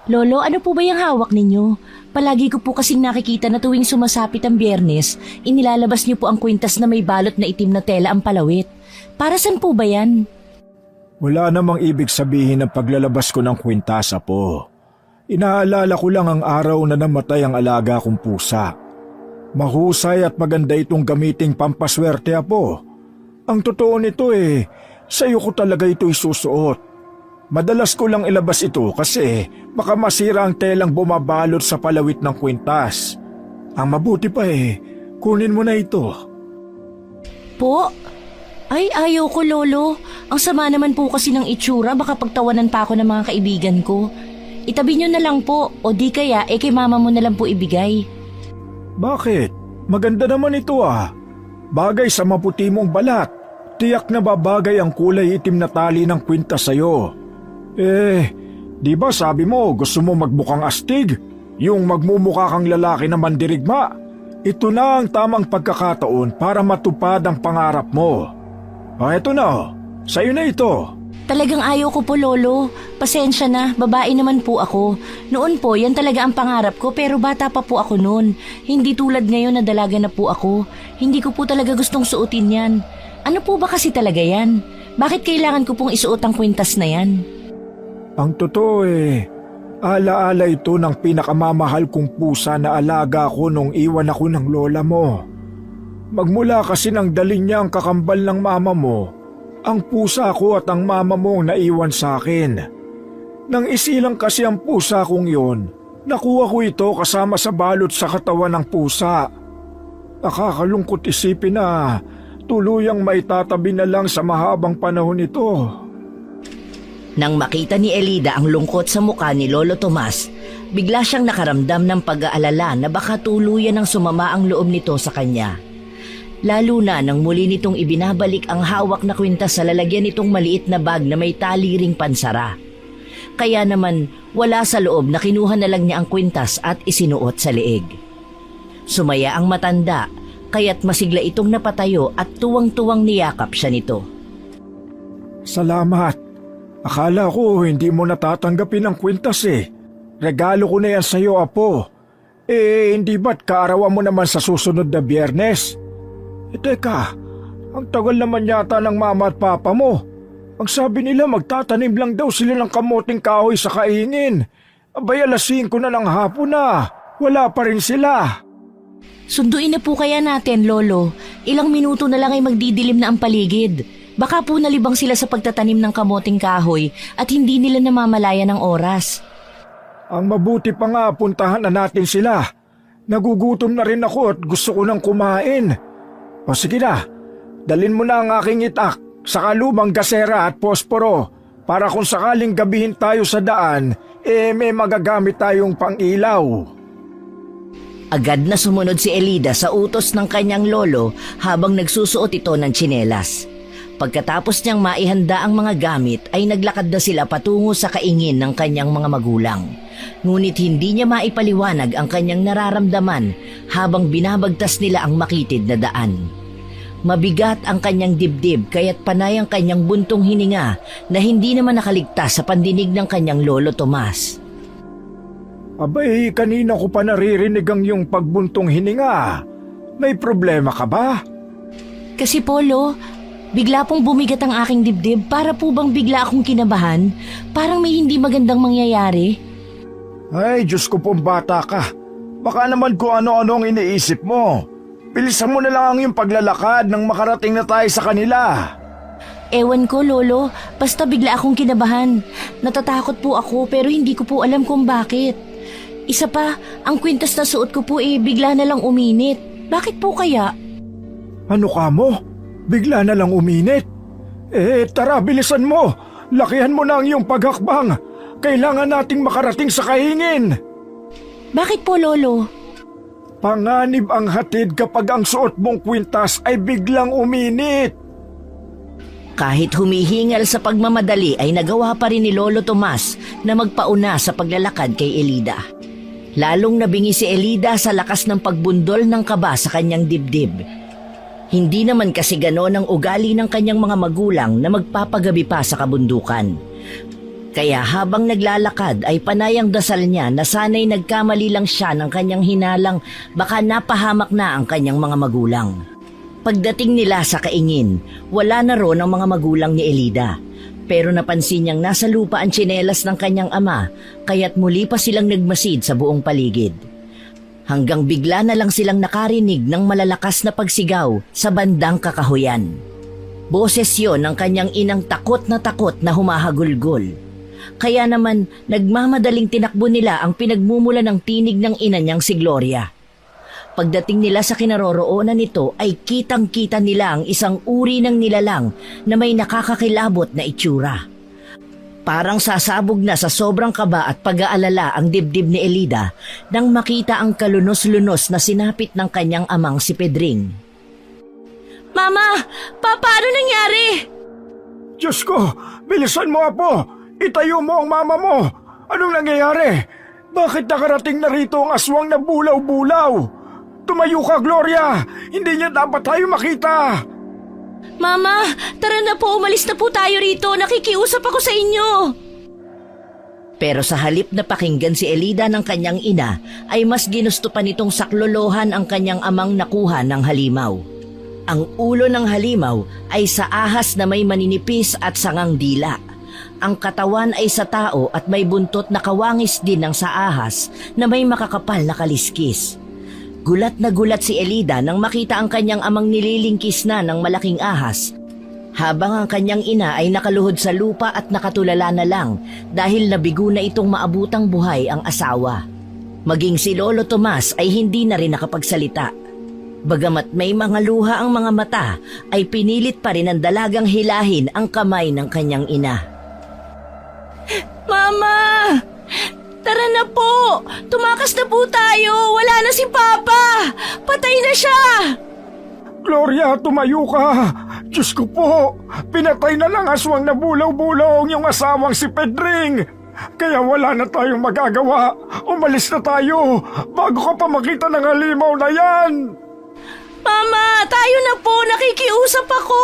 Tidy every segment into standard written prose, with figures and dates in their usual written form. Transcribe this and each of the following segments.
Lolo, ano po ba yung hawak ninyo? Palagi ko po kasing nakikita na tuwing sumasapit ang Biyernes, inilalabas niyo po ang kwintas na may balot na itim na tela ang palawit. Para saan po ba yan? Wala namang ibig sabihin ng paglalabas ko ng kwintasa po. Inaalala ko lang ang araw na namatay ang alaga kong pusa. Mahusay at maganda itong gamiting pampaswerte, Apo. Ang totoo nito sa'yo ko talaga ito isusuot. Madalas ko lang ilabas ito kasi baka masira ang telang bumabalot sa palawit ng kwintas. Ang mabuti pa kunin mo na ito. Po? Ay, ayaw ko, Lolo. Ang sama naman po kasi ng itsura, baka pagtawanan pa ako ng mga kaibigan ko. Itabi nyo na lang po, o di kaya kay mama mo na lang po ibigay. Bakit? Maganda naman ito Bagay sa maputi mong balat. Tiyak na babagay ang kulay itim na tali ng kwintas sa'yo. Di ba sabi mo gusto mo magbukang astig? Yung magmumukha kang lalaki na mandirigma? Ito na ang tamang pagkakataon para matupad ang pangarap mo. Eto na sa'yo na ito. Talagang ayaw ko po, Lolo. Pasensya na, babae naman po ako. Noon po, yan talaga ang pangarap ko pero bata pa po ako noon. Hindi tulad ngayon na dalaga na po ako. Hindi ko po talaga gustong suotin yan. Ano po ba kasi talaga yan? Bakit kailangan ko pong isuot ang kwintas na yan? Ang totoo alaala ito ng pinakamamahal kong pusa na alaga ko nung iwan ako ng lola mo. Magmula kasi nang dalhin niya ang kakambal ng mama mo, ang pusa ko at ang mama mo ang naiwan sa akin. Nang isilang kasi ang pusa kong yun, nakuha ko ito kasama sa balot sa katawan ng pusa. Nakakalungkot isipin na tuluyang maitatabi na lang sa mahabang panahon ito. Nang makita ni Elida ang lungkot sa mukha ni Lolo Tomas, bigla siyang nakaramdam ng pag-aalala na baka tuluyan ng sumama ang loob nito sa kanya. Lalo na nang muli nitong ibinabalik ang hawak na kwintas sa lalagyan nitong maliit na bag na may tali ring pansara. Kaya naman wala sa loob na kinuha na lang niya ang kwintas at isinuot sa leeg. Sumaya ang matanda, kaya't masigla itong napatayo at tuwang-tuwang niyakap siya nito. Salamat. Akala ko hindi mo natatanggapin ang kwintas Regalo ko na yan sa'yo, Apo. Hindi ba't kaarawan mo naman sa susunod na Biyernes? Teka, ang tagal naman yata ng mama at papa mo. Ang sabi nila magtatanim lang daw sila ng kamuting kahoy sa kaingin. Abay, 5:00 na ng hapon na. Wala pa rin sila. Sunduin na po kaya natin, Lolo. Ilang minuto na lang ay magdidilim na ang paligid. Baka po nalibang sila sa pagtatanim ng kamoting kahoy at hindi nila namamalayan ng oras. Ang mabuti pa nga puntahan na natin sila. Nagugutom na rin ako at gusto ko nang kumain. O sige na, dalin mo na ang aking itak, saka lumang gasera at posporo para kung sakaling gabihin tayo sa daan, may magagamit tayong pang-ilaw. Agad na sumunod si Elida sa utos ng kanyang lolo habang nagsusuot ito ng tsinelas. Pagkatapos niyang maihanda ang mga gamit ay naglakad na sila patungo sa kaingin ng kanyang mga magulang. Ngunit hindi niya maipaliwanag ang kanyang nararamdaman habang binabagtas nila ang makitid na daan. Mabigat ang kanyang dibdib kaya't panay ang kanyang buntong hininga na hindi naman nakaligtas sa pandinig ng kanyang lolo Tomas. Abay, kanina ko pa naririnig ang iyong pagbuntong hininga. May problema ka ba? Kasi Polo, bigla pong bumigat ang aking dibdib para po bang bigla akong kinabahan? Parang may hindi magandang mangyayari. Ay, Diyos ko pong bata ka. Baka naman kung ano-ano ang iniisip mo. Bilisan mo na lang ang iyong paglalakad nang makarating na tayo sa kanila. Ewan ko, Lolo. Basta bigla akong kinabahan. Natatakot po ako pero hindi ko po alam kung bakit. Isa pa, ang kwintas na suot ko po bigla na lang uminit. Bakit po kaya? Ano ka mo? Bigla na lang uminit? Tara, bilisan mo. Lakihan mo na ang iyong paghakbang. Kailangan nating makarating sa kaingin. Bakit po, Lolo? Panganib ang hatid kapag ang suot mong kwintas ay biglang uminit. Kahit humihingal sa pagmamadali ay nagawa pa rin ni Lolo Tomas na magpauna sa paglalakad kay Elida. Lalong nabingi si Elida sa lakas ng pagbundol ng kaba sa kanyang dibdib. Hindi naman kasi gano'n ang ugali ng kanyang mga magulang na magpapagabi pa sa kabundukan. Kaya habang naglalakad ay panayang dasal niya na sana'y nagkamali lang siya ng kanyang hinalang baka napahamak na ang kanyang mga magulang. Pagdating nila sa kaingin, wala na roon ang mga magulang ni Elida. Pero napansin niyang nasa lupa ang tsinelas ng kanyang ama, kaya't muli pa silang nagmasid sa buong paligid. Hanggang bigla na lang silang nakarinig ng malalakas na pagsigaw sa bandang kakahuyan. Boses yon ng kanyang inang takot na humahagulgol. Kaya naman nagmamadaling tinakbo nila ang pinagmumula ng tinig ng ina niyang si Gloria. Pagdating nila sa kinaroroonan nito ay kitang-kita nila ang isang uri ng nilalang na may nakakakilabot na itsura. Parang sasabog na sa sobrang kaba at pag-aalala ang dibdib ni Elida nang makita ang kalunos-lunos na sinapit ng kanyang amang si Pedring. Mama! Paano nangyari? Diyos ko, bilisan mo, Apo! Itayo mo ang mama mo! Anong nangyayari? Bakit nakarating na rito ang aswang na bulaw-bulaw? Tumayo ka, Gloria! Hindi niya dapat tayo makita! Mama, tara na po, umalis na po tayo rito. Nakikiusap ako sa inyo. Pero sa halip na pakinggan si Elida ng kanyang ina, ay mas ginusto pa nitong saklolohan ang kanyang amang nakuha ng halimaw. Ang ulo ng halimaw ay sa ahas na may maninipis at sangang dila. Ang katawan ay sa tao at may buntot na kawangis din ng sa ahas na may makakapal na kaliskis. Gulat na gulat si Elida nang makita ang kanyang amang nililingkis na ng malaking ahas, habang ang kanyang ina ay nakaluhod sa lupa at nakatulala na lang dahil nabigo na itong maabutang buhay ang asawa. Maging si Lolo Tomas ay hindi na rin nakapagsalita. Bagamat may mga luha ang mga mata, ay pinilit pa rin ng dalagang hilahin ang kamay ng kanyang ina. Mama! Tara na po! Tumakas na po tayo! Wala na si Papa! Patay na siya! Gloria, tumayo ka! Diyos ko po! Pinatay na lang aswang na bulaw-bulaw yung asawang si Pedring! Kaya wala na tayong magagawa! Umalis na tayo! Bago ka pa makita ng halimaw na yan! Mama! Tayo na po! Nakikiusap ako!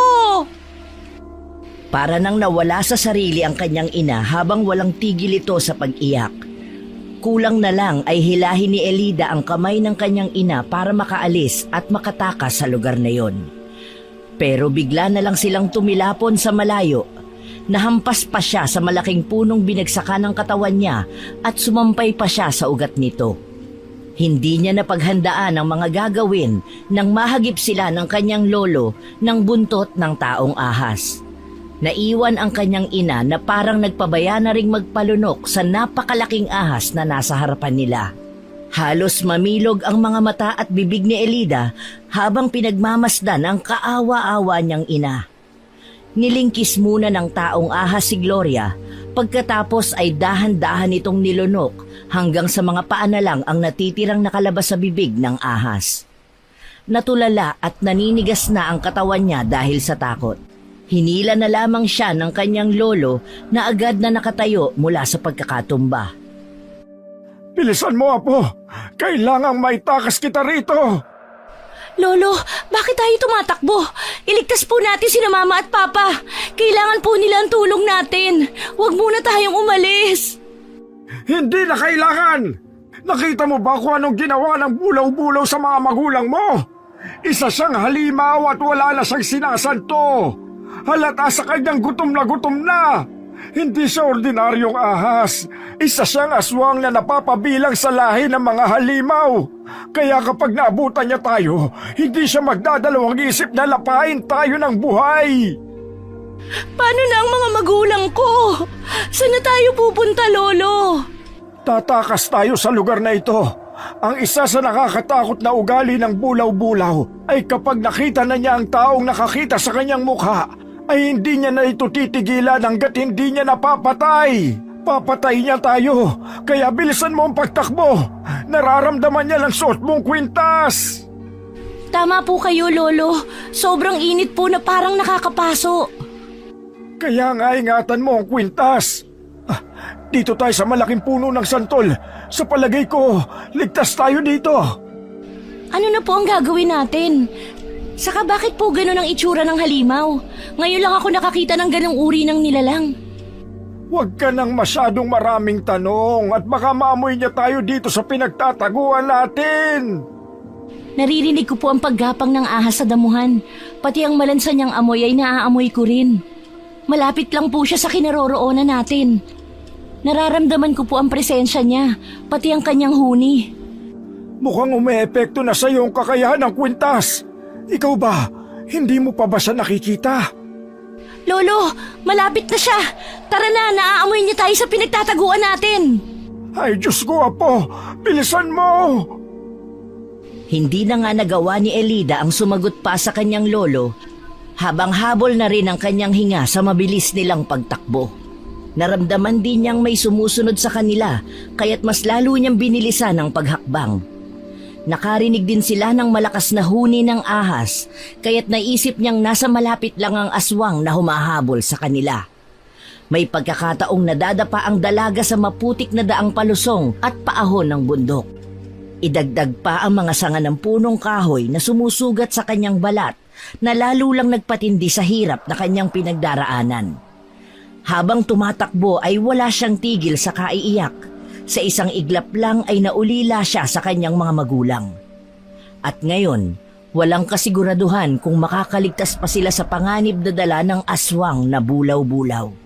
Para nang nawala sa sarili ang kanyang ina habang walang tigil ito sa pag-iyak. Kulang na lang ay hilahin ni Elida ang kamay ng kanyang ina para makaalis at makatakas sa lugar na yon. Pero bigla na lang silang tumilapon sa malayo. Nahampas pa siya sa malaking punong binagsakan ng katawan niya at sumampay pa siya sa ugat nito. Hindi niya napaghandaan ang mga gagawin nang mahagip sila ng kanyang lolo ng buntot ng taong ahas. Naiwan ang kanyang ina na parang nagpabaya na ring magpalunok sa napakalaking ahas na nasa harapan nila. Halos mamilog ang mga mata at bibig ni Elida habang pinagmamasdan ang kaawa-awa niyang ina. Nilingkis muna ng taong ahas si Gloria, pagkatapos ay dahan-dahan itong nilunok hanggang sa mga paa na lang ang natitirang nakalabas sa bibig ng ahas. Natulala at naninigas na ang katawan niya dahil sa takot. Hinila na lamang siya ng kanyang lolo na agad na nakatayo mula sa pagkakatumba. Bilisan mo, Apo! Kailangang maitakas kita rito! Lolo, bakit tayo tumatakbo? Iligtas po natin sina Mama at Papa. Kailangan po nila ang tulong natin. Huwag muna tayong umalis. Hindi na kailangan! Nakita mo ba kung anong ginawa ng bulaw-bulaw sa mga magulang mo? Isa siyang halimaw at wala na siyang sinasanto. Halata sa kanyang gutom na. Hindi siya ordinaryong ahas. Isa siyang aswang na napapabilang sa lahi ng mga halimaw. Kaya kapag naabutan niya tayo, hindi siya magdadalawang isip na lapain tayo ng buhay. Paano na ang mga magulang ko? Saan na tayo pupunta, Lolo? Tatakas tayo sa lugar na ito. Ang isa sa nakakatakot na ugali ng bulaw-bulaw ay kapag nakita na niya ang taong nakakita sa kanyang mukha, ay hindi niya na ito titigilan hanggat hindi niya napapatay. Papatay niya tayo, kaya bilisan mo ang pagtakbo. Nararamdaman niya lang suot mong kwintas. Tama po kayo, Lolo. Sobrang init po na parang nakakapaso. Kaya nga ingatan mo ang kwintas. Dito tayo sa malaking puno ng santol. Sa palagay ko, ligtas tayo dito. Ano na po ang gagawin natin? Saka bakit po ganun ang itsura ng halimaw? Ngayon lang ako nakakita ng ganung uri ng nilalang. Huwag ka nang masyadong maraming tanong at baka maamoy niya tayo dito sa pinagtataguan natin. Naririnig ko po ang paggapang ng ahas sa damuhan. Pati ang malansa niyang amoy ay naaamoy ko rin. Malapit lang po siya sa kinaroroonan natin. Nararamdaman ko po ang presensya niya, pati ang kanyang huni. Mukhang umeepekto na sa iyo ang kakayahan ng kwintas. Ikaw ba, hindi mo pa ba siya nakikita? Lolo, malapit na siya. Tara na, naaamoy niya tayo sa pinagtataguan natin. Ay Diyos ko, Apo, bilisan mo! Hindi na nga nagawa ni Elida ang sumagot pa sa kanyang lolo, habang habol na rin ang kanyang hinga sa mabilis nilang pagtakbo. Naramdaman din niyang may sumusunod sa kanila, kaya't mas lalo niyang binilisan ang paghakbang. Nakarinig din sila ng malakas na huni ng ahas, kaya't naisip niyang nasa malapit lang ang aswang na humahabol sa kanila. May pagkakataong nadadapa ang dalaga sa maputik na daang palusong at paahon ng bundok. Idagdag pa ang mga sanga ng punong kahoy na sumusugat sa kanyang balat na lalo lang nagpatindi sa hirap na kanyang pinagdaraanan. Habang tumatakbo ay wala siyang tigil sa kaiiyak. Sa isang iglap lang ay naulila siya sa kanyang mga magulang. At ngayon, walang kasiguraduhan kung makakaligtas pa sila sa panganib na dala ng aswang na bulaw-bulaw.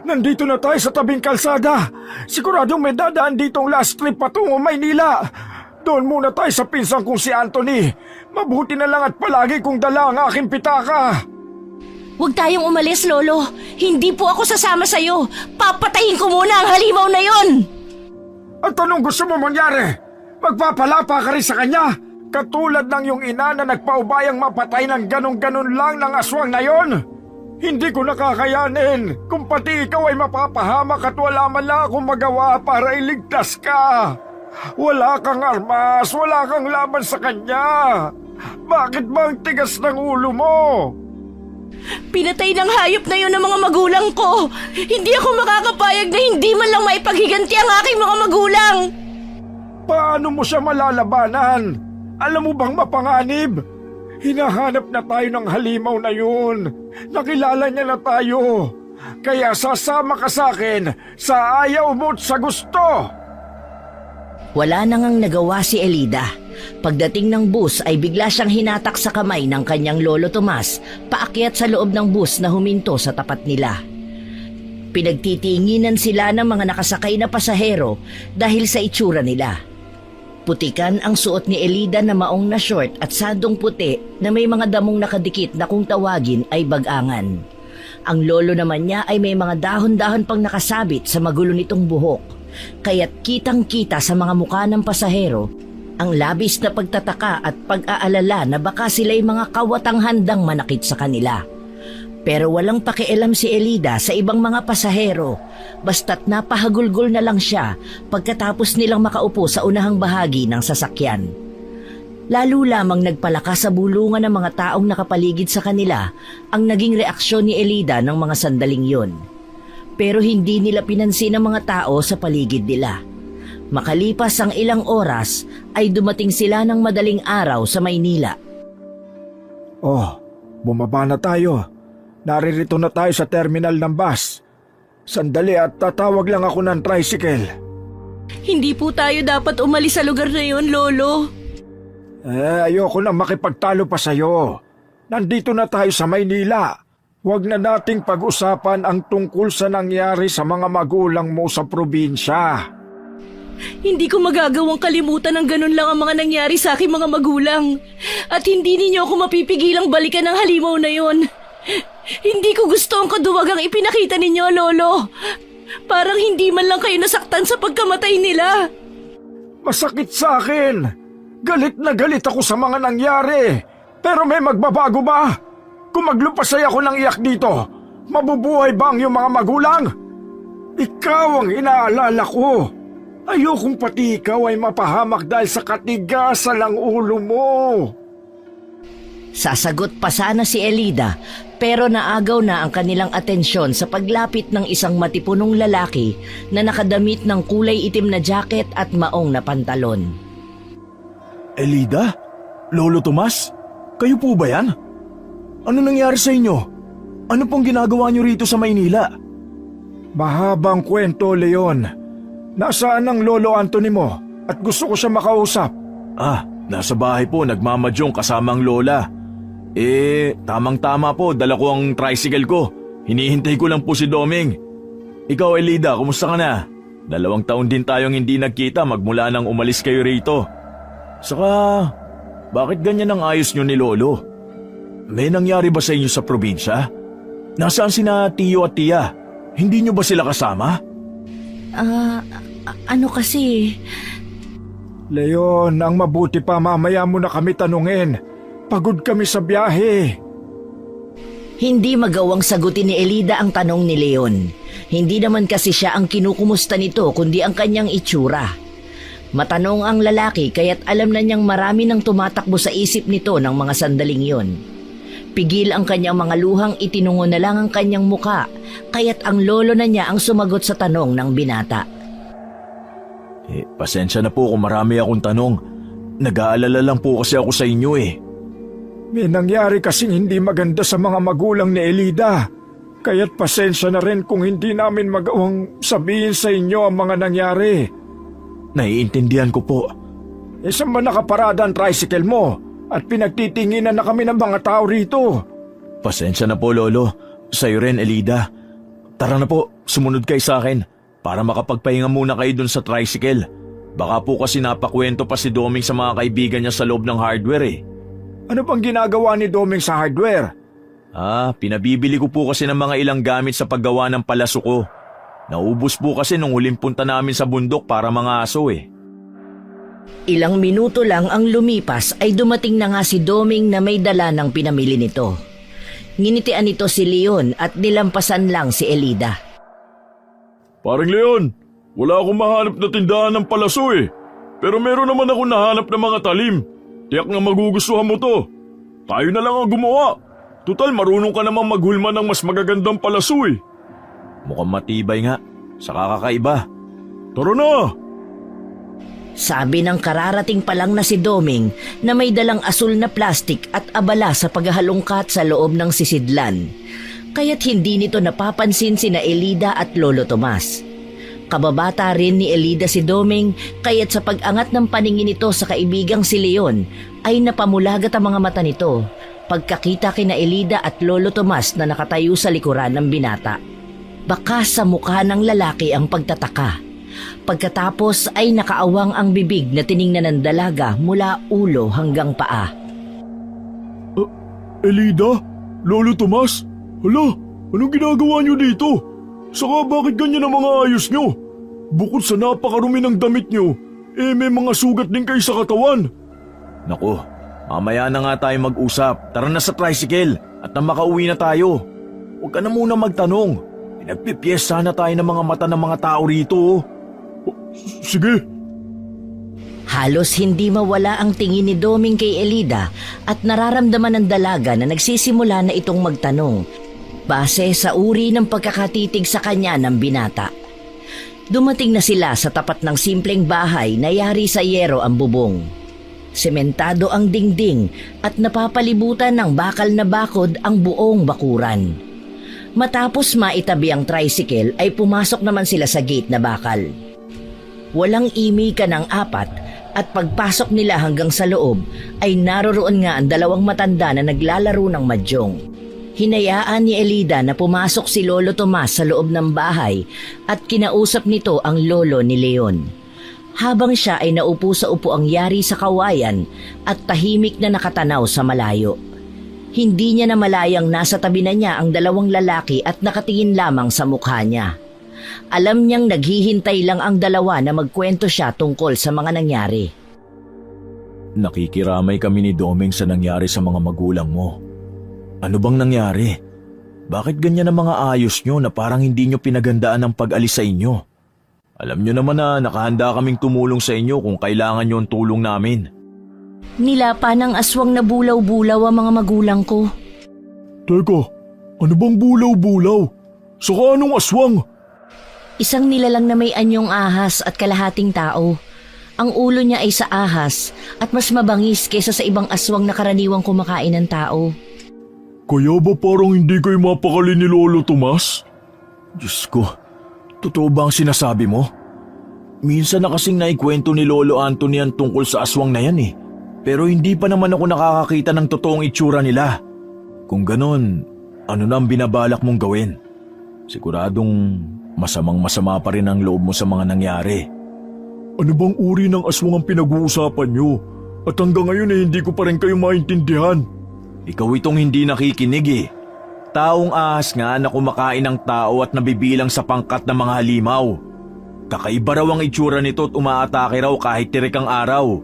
Nandito na tayo sa tabing kalsada. Siguradong may dadaan ditong last trip patungo Maynila. Doon muna tayo sa pinsang kong si Anthony. Mabuti na lang at palagi kong dala ang aking pitaka. Huwag tayong umalis, Lolo. Hindi po ako sasama sa'yo. Papatayin ko muna ang halimaw na yon. At anong gusto mo mangyari? Magpapalapa ka rin sa kanya? Katulad ng yung ina na nagpaubayang mapatay ng ganun-ganun lang ng aswang na yon? Hindi ko nakakayanin kung pati ikaw ay mapapahamak at wala man lang akong magawa para iligtas ka. Wala kang armas, wala kang laban sa kanya. Bakit ba ang tigas ng ulo mo? Pinatay ng hayop na yun ng mga magulang ko. Hindi ako makakapayag na hindi man lang maipaghiganti ang aking mga magulang. Paano mo siya malalabanan? Alam mo bang mapanganib? Hinahanap na tayo ng halimaw na yun. Nakilala niya na tayo. Kaya sasama ka sa akin sa ayaw mo't sa gusto. Wala na ngang nagawa si Elida. Pagdating ng bus ay bigla siyang hinatak sa kamay ng kanyang lolo Tomas paakyat sa loob ng bus na huminto sa tapat nila. Pinagtitinginan sila ng mga nakasakay na pasahero dahil sa itsura nila. Putikan ang suot ni Elida na maong na short at sandong puti na may mga damong nakadikit na kung tawagin ay bagangan. Ang lolo naman niya ay may mga dahon-dahon pang nakasabit sa magulo nitong buhok, kaya't kitang-kita sa mga mukha ng pasahero ang labis na pagtataka at pag-aalala na baka sila'y mga kawatang handang manakit sa kanila. Pero walang pakialam si Elida sa ibang mga pasahero, basta't napahagulgol na lang siya pagkatapos nilang makaupo sa unahang bahagi ng sasakyan. Lalo lamang nagpalakas sa bulungan ng mga taong nakapaligid sa kanila ang naging reaksyon ni Elida ng mga sandaling yon. Pero hindi nila pinansin ang mga tao sa paligid nila. Makalipas ang ilang oras ay dumating sila ng madaling araw sa Maynila. Oh, bumaba na tayo. Naririto na tayo sa terminal ng bus. Sandali at tatawag lang ako ng tricycle. Hindi po tayo dapat umalis sa lugar na yon, Lolo. Ayoko na makipagtalo pa sa'yo. Nandito na tayo sa Maynila. Huwag na nating pag-usapan ang tungkol sa nangyari sa mga magulang mo sa probinsya. Hindi ko magagawang kalimutan ng ganun lang ang mga nangyari sa aking mga magulang. At hindi ninyo ako mapipigilang balikan ng halimaw na yon. Hindi ko gusto ang kaduwagang ipinakita ninyo, Lolo. Parang hindi man lang kayo nasaktan sa pagkamatay nila. Masakit sa akin. Galit na galit ako sa mga nangyari. Pero may magbabago ba? Kung maglupasay ako ng iyak dito, mabubuhay ba ang iyong mga magulang? Ikaw ang inaalala ko. Ayokong pati ikaw ay mapahamak dahil sa katigasan ng ulo mo. Sasagot pa sana si Elida pero naagaw na ang kanilang atensyon sa paglapit ng isang matipunong lalaki na nakadamit ng kulay itim na jacket at maong na pantalon. Elida? Lolo Tomas? Kayo po ba yan? Ano nangyari sa inyo? Ano pong ginagawa niyo rito sa Maynila? Mahabang kwento, Leon. Nasaan ang lolo Anthony mo at gusto ko siya makausap? Nasa bahay po, nagmamadyong kasama ang lola. Tamang-tama po, dala ko ang tricycle ko. Hinihintay ko lang po si Doming. Ikaw, Elida, kumusta ka na? 2 taon din tayong hindi nagkita magmula nang umalis kayo rito. Saka, bakit ganyan ang ayos nyo ni Lolo? May nangyari ba sa inyo sa probinsya? Nasaan sina Tiyo at Tia? Hindi nyo ba sila kasama? Ano kasi? Leon, ang mabuti pa mamaya mo na kami tanungin. Pagod kami sa biyahe. Hindi magawang sagutin ni Elida ang tanong ni Leon. Hindi naman kasi siya ang kinukumusta nito kundi ang kanyang itsura. Matanong ang lalaki kaya't alam na niyang marami nang tumatakbo sa isip nito ng mga sandaling yon. Pigil ang kanyang mga luhang itinungo na lang ang kanyang muka kaya't ang lolo na niya ang sumagot sa tanong ng binata. Pasensya na po kung marami akong tanong. Nag-aalala lang po kasi ako sa inyo May nangyari kasing hindi maganda sa mga magulang ni Elida. Kaya't pasensya na rin kung hindi namin magawang sabihin sa inyo ang mga nangyari. Naiintindihan ko po. Saan ba nakaparada ang tricycle mo? At pinagtitinginan na kami ng mga tao rito. Pasensya na po, Lolo. Sa'yo rin, Elida. Tara na po, sumunod kayo sa akin para makapagpahinga muna kayo dun sa tricycle. Baka po kasi napakwento pa si Doming sa mga kaibigan niya sa loob ng hardware Ano pang ginagawa ni Doming sa hardware? Pinabibili ko po kasi ng mga ilang gamit sa paggawa ng palaso ko. Naubos po kasi nung huling punta namin sa bundok para mga aso Ilang minuto lang ang lumipas ay dumating na nga si Doming na may dala ng pinamili nito. Nginitian nito si Leon at nilampasan lang si Elida. Paring Leon, wala akong mahanap na tindahan ng palaso Pero meron naman ako nahanap ng mga talim. Tiyak na magugustuhan mo to. Tayo na lang ang gumawa. Tutal marunong ka namang maghulma ng mas magagandang palaso Mukhang matibay nga, saka kakaiba. Tara na! Sabi ng kararating pa lang na si Doming na may dalang asul na plastik at abala sa paghahalungkat sa loob ng sisidlan. Kaya't hindi nito napapansin sina Elida at Lolo Tomas. Kababata rin ni Elida si Doming kaya't sa pag-angat ng paningin nito sa kaibigang si Leon ay napamulagat ang mga mata nito pagkakita kina Elida at Lolo Tomas na nakatayo sa likuran ng binata. Baka sa mukha ng lalaki ang pagtataka. Pagkatapos ay nakaawang ang bibig na tiningnan ng dalaga mula ulo hanggang paa. Elida? Lolo Tomas? Hala, anong ginagawa niyo dito? Saka bakit ganyan ang mga ayos niyo? Bukod sa napakarumi ng damit niyo, may mga sugat din kayo sa katawan. Naku, mamaya na nga tayo mag-usap. Tara na sa tricycle at na makauwi na tayo. Huwag ka na muna magtanong. Pinagpipiyesa na tayo ng mga mata ng mga tao rito. Sige. Halos hindi mawala ang tingin ni Doming kay Elida at nararamdaman ng dalaga na nagsisimula na itong magtanong base sa uri ng pagkakatitig sa kanya ng binata. Dumating na sila sa tapat ng simpleng bahay na yari sa yero ang bubong. Sementado ang dingding at napapalibutan ng bakal na bakod ang buong bakuran. Matapos maitabi ang tricycle ay pumasok naman sila sa gate na bakal. Walang imika ng 4 at pagpasok nila hanggang sa loob ay naroroon nga ang 2 matanda na naglalaro ng mahjong. Hinayaan ni Elida na pumasok si Lolo Tomas sa loob ng bahay at kinausap nito ang lolo ni Leon. Habang siya ay naupo sa upuang yari sa kawayan at tahimik na nakatanaw sa malayo. Hindi niya namalayang nasa tabi na niya ang 2 lalaki at nakatingin lamang sa mukha niya. Alam niyang naghihintay lang ang 2 na magkwento siya tungkol sa mga nangyari. Nakikiramay kami ni Doming sa nangyari sa mga magulang mo. Ano bang nangyari? Bakit ganyan ang mga ayos nyo na parang hindi nyo pinagandaan ang pag-alis sa inyo? Alam nyo naman na nakahanda kaming tumulong sa inyo kung kailangan nyo ang tulong namin. Nilapa ng aswang na bulaw-bulaw ang mga magulang ko. Teka, ano bang bulaw-bulaw? Saka anong aswang? Isang nilalang na may anyong ahas at kalahating tao. Ang ulo niya ay sa ahas at mas mabangis kaysa sa ibang aswang na karaniwang kumakain ng tao. Kaya ba parang hindi kayo mapakali ni Lolo Tomas? Diyos ko, totoo ba ang sinasabi mo? Minsan na kasing naikwento ni Lolo Anthony ang tungkol sa aswang na yan eh. Pero hindi pa naman ako nakakakita ng totoong itsura nila. Kung ganon, ano na ang binabalak mong gawin? Siguradong masamang-masama pa rin ang loob mo sa mga nangyari. Ano bang uri ng aswang ang pinag-uusapan nyo? At hanggang ngayon hindi ko pa rin kayo maintindihan. Ikaw itong hindi nakikinig eh. Taong ahas nga na kumakain ng tao at nabibilang sa pangkat ng mga halimaw. Kakaiba raw ang itsura nito at umaatake raw kahit tirik ang araw.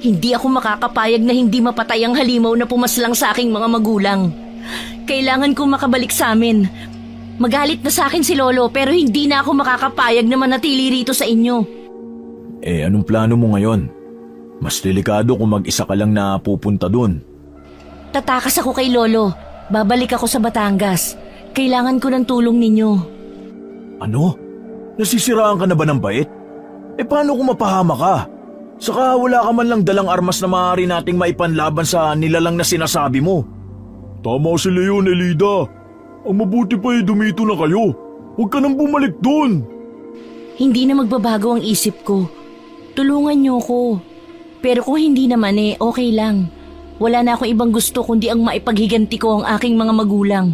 Hindi ako makakapayag na hindi mapatay ang halimaw na pumaslang sa aking mga magulang. Kailangan kong makabalik sa amin. Magalit na sa akin si Lolo pero hindi na ako makakapayag na manatili rito sa inyo. Eh anong plano mo ngayon? Mas delikado kung mag-isa ka lang na pupunta dun. Tatakas ako kay Lolo. Babalik ako sa Batangas. Kailangan ko ng tulong ninyo. Ano? Nasisiraan ka na ba ng bait? Eh paano kung mapahama ka? Saka wala ka man lang dalang armas na maaari nating maipanlaban sa nilalang na sinasabi mo. Tama si Leon, Elida. Ang mabuti pa dumito na kayo. Huwag ka nang bumalik doon. Hindi na magbabago ang isip ko. Tulungan niyo ko. Pero kung hindi naman okay lang. Wala na akong ibang gusto kundi ang maipaghiganti ko ang aking mga magulang.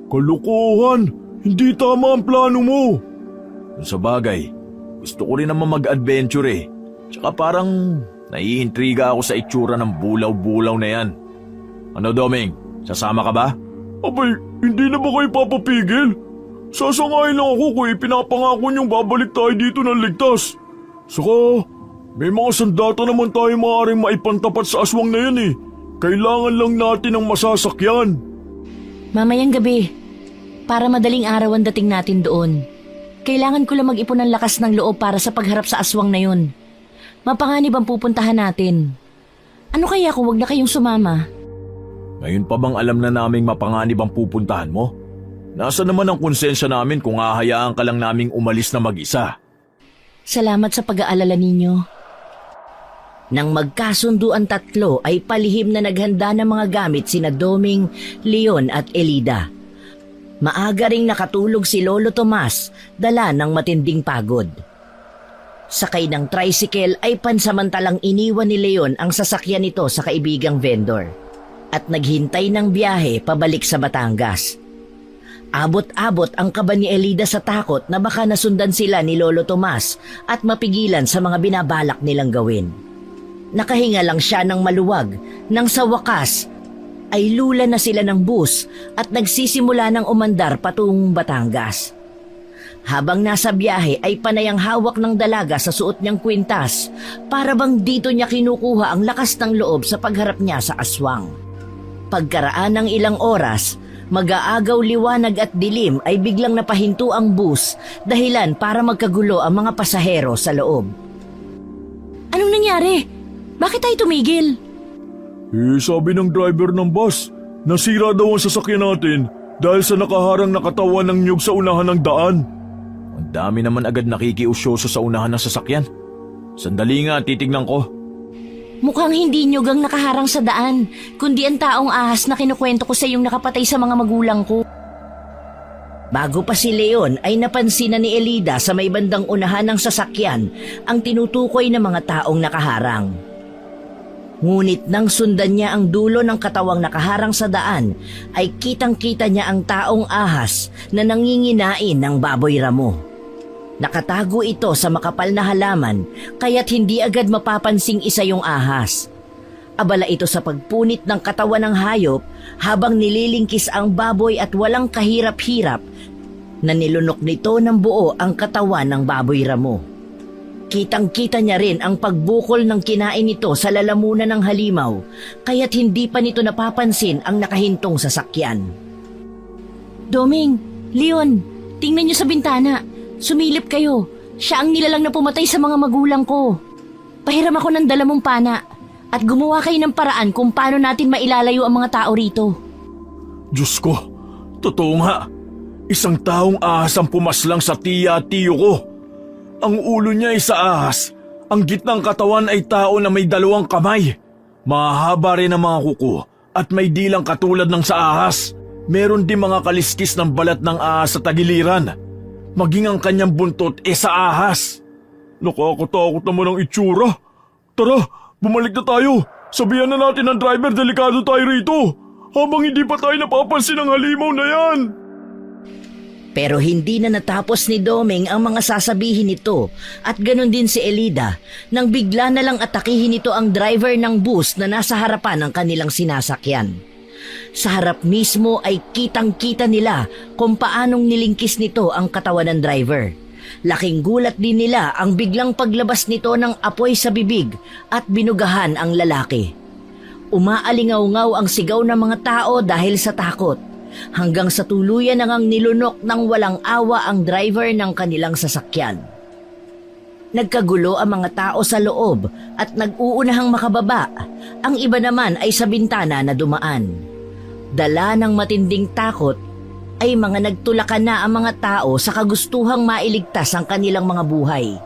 Kalokohan! Hindi tama ang plano mo. Sa bagay, gusto ko rin naman mag-adventure eh. Tsaka parang naiintriga ako sa itsura ng bulaw-bulaw na yan. Ano Doming, sasama ka ba? Abay, hindi na ba kayo papapigil? Sasangayin lang ako kung ipinapangako niyong babalik tayo dito ng ligtas. Saka, may mga sandata naman tayo maaaring maipantapat sa aswang na yan eh. Kailangan lang natin ng masasakyan. Mamayang gabi, para madaling araw ang dating natin doon. Kailangan ko lang mag-ipon ng lakas ng loob para sa pagharap sa aswang na yun. Mapanganib ang pupuntahan natin. Ano kaya kung wag na kayong sumama? Ngayon pa bang alam na naming mapanganib ang pupuntahan mo? Nasa naman ang konsensya namin kung hahayaan ka lang naming umalis na mag-isa? Salamat sa pag-aalala ninyo. Nang magkasundo ang tatlo ay palihim na naghanda ng mga gamit sina Doming, Leon at Elida. Maaga ring nakatulog si Lolo Tomas, dala ng matinding pagod. Sakay ng tricycle ay pansamantalang iniwan ni Leon ang sasakyan nito sa kaibigang vendor at naghintay ng biyahe pabalik sa Batangas. Abot-abot ang kaba ni Elida sa takot na baka nasundan sila ni Lolo Tomas at mapigilan sa mga binabalak nilang gawin. Nakahinga lang siya ng maluwag nang sa wakas ay lula na sila ng bus at nagsisimula ng umandar patungong Batangas. Habang nasa biyahe ay panayang hawak ng dalaga sa suot niyang kwintas para bang dito niya kinukuha ang lakas ng loob sa pagharap niya sa aswang. Pagkaraan ng ilang oras, mag-aagaw liwanag at dilim ay biglang napahinto ang bus dahilan para magkagulo ang mga pasahero sa loob. Anong nangyari? Bakit tayo tumigil? Sabi ng driver ng bus, nasira daw ang sasakyan natin dahil sa nakaharang na katawan ng niyog sa unahan ng daan. Ang dami naman agad nakikiusyoso sa unahan ng sasakyan. Sandali nga, titignan ko. Mukhang hindi nyo gang nakaharang sa daan, kundi ang taong ahas na kinukwento ko sa iyong nakapatay sa mga magulang ko. Bago pa si Leon ay napansin na ni Elida sa may bandang unahan ng sasakyan ang tinutukoy ng mga taong nakaharang. Ngunit nang sundan niya ang dulo ng katawang nakaharang sa daan, ay kitang-kita niya ang taong ahas na nanginginain ng baboy ramo. Nakatago ito sa makapal na halaman kaya't hindi agad mapapansing isa yung ahas. Abala ito sa pagpunit ng katawan ng hayop habang nililingkis ang baboy at walang kahirap-hirap na nilunok nito ng buo ang katawan ng baboy ramo. Kitang-kita niya rin ang pagbukol ng kinain nito sa lalamunan ng halimaw kaya't hindi pa nito napapansin ang nakahintong sasakyan. Doming, Leon, tingnan nyo sa bintana. Sumilip kayo. Siya ang nilalang na pumatay sa mga magulang ko. Pahiram ako ng dalamong pana at gumawa kayo ng paraan kung paano natin mailalayo ang mga tao rito. Diyos ko, totoo nga. Isang taong ahas ang pumaslang sa tiya at tiyo ko. Ang ulo niya ay sa ahas. Ang gitnang katawan ay tao na may 2 kamay. Mahahaba rin ang mga kuko At may dilang katulad ng sa ahas. Meron din mga kaliskis ng balat ng ahas sa tagiliran. Maging ang kanyang buntot sa ahas. Nakakatakot naman ang itsura. Tara, bumalik na tayo. Sabihan na natin ng driver, delikado tayo rito. Habang hindi pa tayo napapansin ng halimaw na yan. Pero hindi na natapos ni Doming ang mga sasabihin nito at ganon din si Elida nang bigla na lang atakihin nito ang driver ng bus na nasa harapan ng kanilang sinasakyan. Sa harap mismo ay kitang-kita nila kung paanong nilingkis nito ang katawan ng driver. Laking gulat din nila ang biglang paglabas nito ng apoy sa bibig at binugahan ang lalaki. Umaalingaw-ngaw ang sigaw ng mga tao dahil sa takot. Hanggang sa tuluyan na ngang nilunok ng walang awa ang driver ng kanilang sasakyan. Nagkagulo ang mga tao sa loob at nag-uunahang makababa. Ang iba naman ay sa bintana na dumaan. Dala ng matinding takot ay mga nagtulakan na ang mga tao sa kagustuhang mailigtas ang kanilang mga buhay.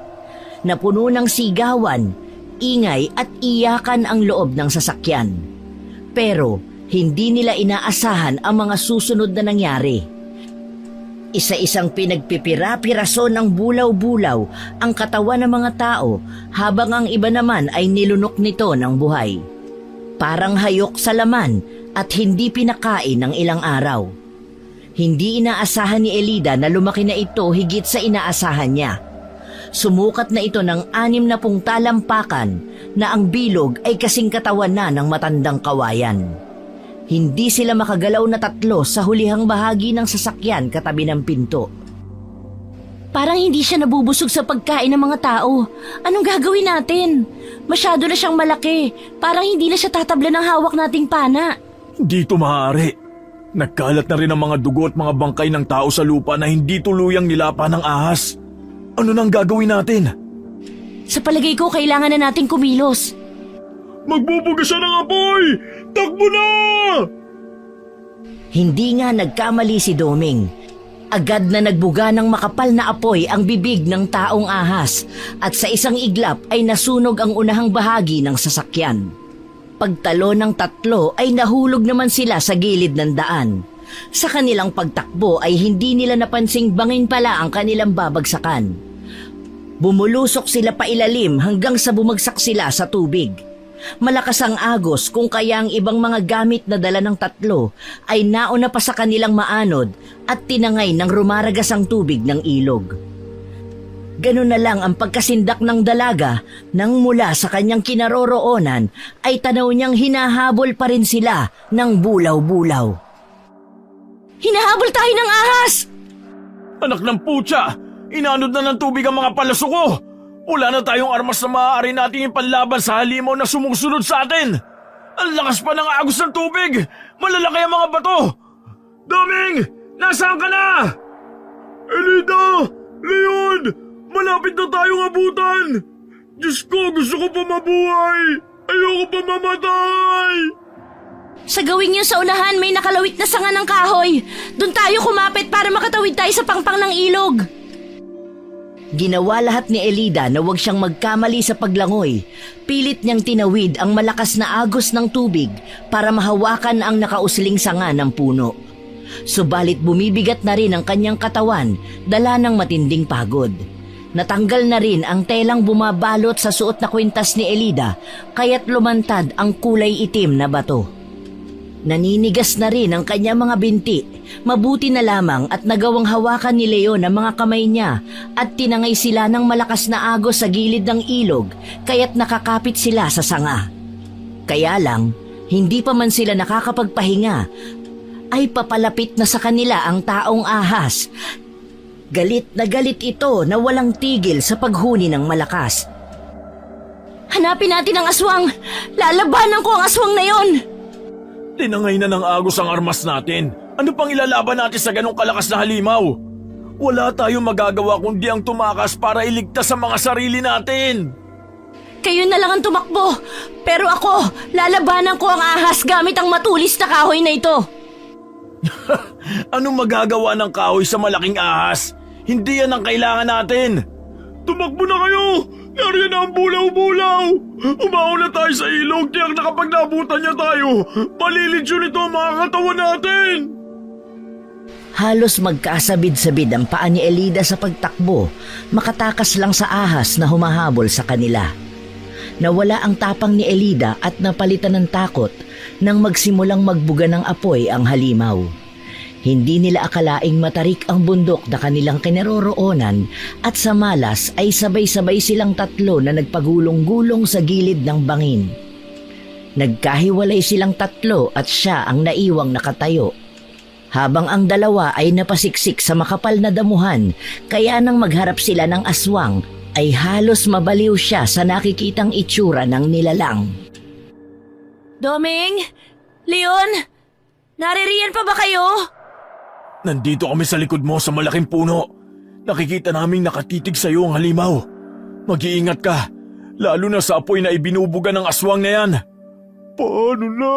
Napuno ng sigawan, ingay at iyakan ang loob ng sasakyan. Pero hindi nila inaasahan ang mga susunod na nangyari. Isa-isang pinagpipira-piraso ng bulaw-bulaw ang katawan ng mga tao habang ang iba naman ay nilunok nito ng buhay. Parang hayok sa laman at hindi pinakain ng ilang araw. Hindi inaasahan ni Elida na lumaki na ito higit sa inaasahan niya. Sumukat na ito ng 60 talampakan na ang bilog ay kasing katawan na ng matandang kawayan. Hindi sila makagalaw na tatlo sa hulihang bahagi ng sasakyan katabi ng pinto. Parang hindi siya nabubusog sa pagkain ng mga tao. Anong gagawin natin? Masyado na siyang malaki. Parang hindi na siya tatabla ng hawak nating pana. Dito maaari. Nagkalat na rin ang mga dugo at mga bangkay ng tao sa lupa na hindi tuluyang nilapa ng ahas. Ano nang gagawin natin? Sa palagay ko, kailangan na nating kumilos. Magbubuga siya ng apoy! Takbo na! Hindi nga nagkamali si Doming. Agad na nagbuga ng makapal na apoy ang bibig ng taong ahas at sa isang iglap ay nasunog ang unahang bahagi ng sasakyan. Pagtalo ng tatlo ay nahulog naman sila sa gilid ng daan. Sa kanilang pagtakbo ay hindi nila napansing bangin pala ang kanilang babagsakan. Bumulusok sila pailalim hanggang sa bumagsak sila sa tubig. Malakas ang agos kung kaya ang ibang mga gamit na dala ng tatlo ay nauna pa sa kanilang maanod at tinangay ng rumaragas ang tubig ng ilog. Ganun na lang ang pagkasindak ng dalaga nang mula sa kanyang kinaroroonan ay tanaw niyang hinahabol pa rin sila ng bulaw-bulaw. Hinahabol tayo ng ahas! Anak ng putya! Inanod na ng tubig ang mga palaso ko! Wala na tayong armas na maaari nating ipanlaban sa halimaw na sumusunod sa atin! Ang lakas pa ng agos ng tubig! Malalaki ang mga bato! Doming! Nasaan ka na? Elida! Leon! Malapit na tayong abutan! Diyos ko, gusto ko pa mabuhay! Ayoko pa mamatay! Sa gawing yun sa unahan, may nakalawit na sanga ng kahoy. Doon tayo kumapit para makatawid tayo sa pangpang ng ilog. Ginawa lahat ni Elida na huwag siyang magkamali sa paglangoy. Pilit niyang tinawid ang malakas na agos ng tubig para mahawakan ang nakausling sanga ng puno. Subalit bumibigat na rin ang kanyang katawan, dala ng matinding pagod. Natanggal na rin ang telang bumabalot sa suot na kwintas ni Elida, kaya't lumantad ang kulay itim na bato. Naninigas na rin ang kanyang mga binti. Mabuti na lamang at nagawang hawakan ni Leon ang mga kamay niya at tinangay sila ng malakas na agos sa gilid ng ilog, kaya't nakakapit sila sa sanga. Kaya lang, hindi pa man sila nakakapagpahinga, ay papalapit na sa kanila ang taong ahas. Galit na galit ito na walang tigil sa paghuni ng malakas. Hanapin natin ang aswang! Lalabanan ko ang aswang na yon! Tinangay na ng agos ang armas natin. Ano pang ilalaban natin sa ganong kalakas na halimaw? Wala tayong magagawa kundi ang tumakas para iligtas ang mga sarili natin. Kayo na lang ang tumakbo. Pero ako, lalabanan ko ang ahas gamit ang matulis na kahoy na ito. Anong magagawa ng kahoy sa malaking ahas? Hindi yan ang kailangan natin. Tumakbo na kayo! Nariyan na ang bulaw-bulaw! Umaon na tayo sa ilog, tiyak na kapag nabutan niya tayo, palilitsyo nito ang mga katawan natin! Halos magkasabid-sabid ang paa ni Elida sa pagtakbo, makatakas lang sa ahas na humahabol sa kanila. Nawala ang tapang ni Elida at napalitan ng takot nang magsimulang magbuga ng apoy ang halimaw. Hindi nila akalaing matarik ang bundok na kanilang kinaroroonan at sa malas ay sabay-sabay silang tatlo na nagpagulong-gulong sa gilid ng bangin. Nagkahiwalay silang tatlo at siya ang naiwang nakatayo. Habang ang dalawa ay napasiksik sa makapal na damuhan, kaya nang magharap sila ng aswang, ay halos mabaliw siya sa nakikitang itsura ng nilalang. Doming? Leon? Naririyan pa ba kayo? Nandito kami sa likod mo sa malaking puno. Nakikita naming nakatitig sa iyo ang halimaw. Mag-iingat ka, lalo na sa apoy na ibinubuga ng aswang na yan. Paano na?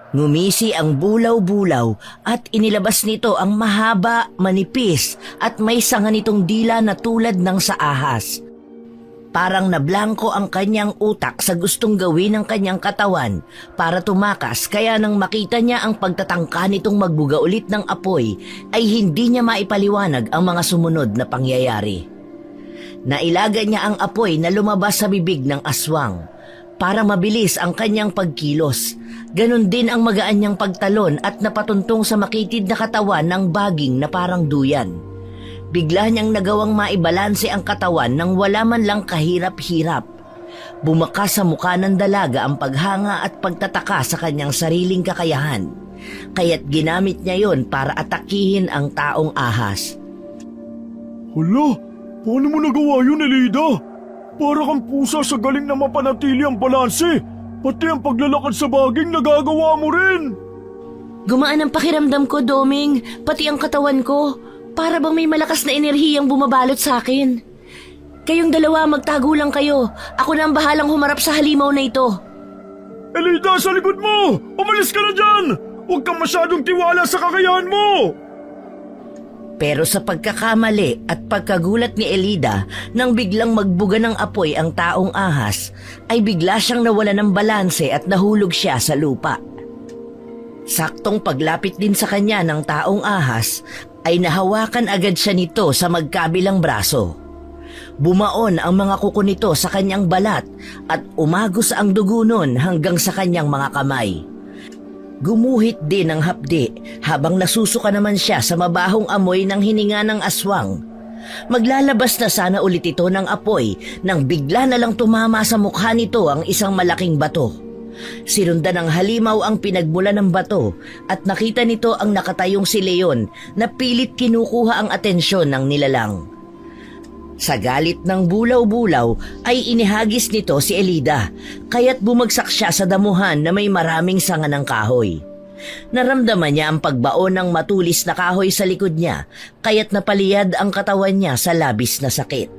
Ngumisi ang bulaw-bulaw at inilabas nito ang mahaba, manipis at may sanga nitong dila na tulad ng sa ahas. Parang nablangko ang kanyang utak sa gustong gawin ng kanyang katawan para tumakas, kaya nang makita niya ang pagtatangka nitong magbuga ulit ng apoy ay hindi niya maipaliwanag ang mga sumunod na pangyayari. Nailaga niya ang apoy na lumabas sa bibig ng aswang para mabilis ang kanyang pagkilos. Ganon din ang magaan niyang pagtalon at napatuntong sa makitid na katawan ng baging na parang duyan. Bigla niyang nagawang maibalanse ang katawan nang wala man lang kahirap-hirap. Bumakas sa mukha ng dalaga ang paghanga at pagtataka sa kanyang sariling kakayahan. Kaya't ginamit niya yon para atakihin ang taong ahas. Hala, paano mo nagawa yun, Elida? Para kang pusa sa galing na mapanatili ang balanse. Pati ang paglalakad sa baging nagagawa mo rin. Gumaan ang pakiramdam ko, Doming, pati ang katawan ko. Para bang may malakas na enerhiyang bumabalot sa akin. Kayong dalawa, magtago lang kayo. Ako na ang bahalang humarap sa halimaw na ito. Elida, sa likod mo! Umalis ka na dyan! Huwag kang masyadong tiwala sa kakayahan mo! Pero sa pagkakamali at pagkagulat ni Elida nang biglang magbuga ng apoy ang taong ahas, ay bigla siyang nawala ng balanse at nahulog siya sa lupa. Saktong paglapit din sa kanya ng taong ahas, ay nahawakan agad siya nito sa magkabilang braso. Bumaon ang mga kuko nito sa kanyang balat at umagos ang dugo nun hanggang sa kanyang mga kamay. Gumuhit din ang hapdi habang nasusuka naman siya sa mabahong amoy ng hininga ng aswang. Maglalabas na sana ulit ito ng apoy nang bigla na lang tumama sa mukha nito ang isang malaking bato. Sinundan ng halimaw ang pinagmula ng bato at nakita nito ang nakatayong si Leon na pilit kinukuha ang atensyon ng nilalang. Sa galit ng bulaw-bulaw ay inihagis nito si Elida, kaya't bumagsak siya sa damuhan na may maraming sanga ng kahoy. Naramdaman niya ang pagbaon ng matulis na kahoy sa likod niya, kaya't napaliyad ang katawan niya sa labis na sakit.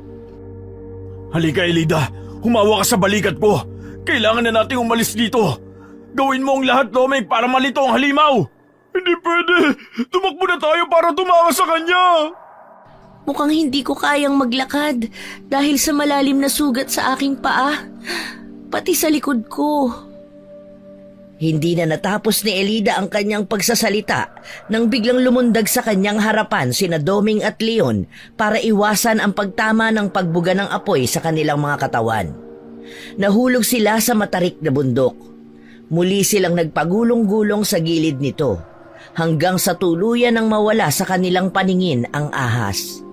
Halika, Elida, humawa ka sa balikat ko. Kailangan na nating umalis dito. Gawin mo ang lahat, Doming, para malito ang halimaw. Hindi pwede! Tumakbo na tayo para tumakas sa kanya! Mukhang hindi ko kayang maglakad dahil sa malalim na sugat sa aking paa, pati sa likod ko. Hindi na natapos ni Elida ang kanyang pagsasalita nang biglang lumundag sa kanyang harapan sina Doming at Leon para iwasan ang pagtama ng pagbuga ng apoy sa kanilang mga katawan. Nahulog sila sa matarik na bundok. Muli silang nagpagulong-gulong sa gilid nito hanggang sa tuluyan ng mawala sa kanilang paningin ang ahas.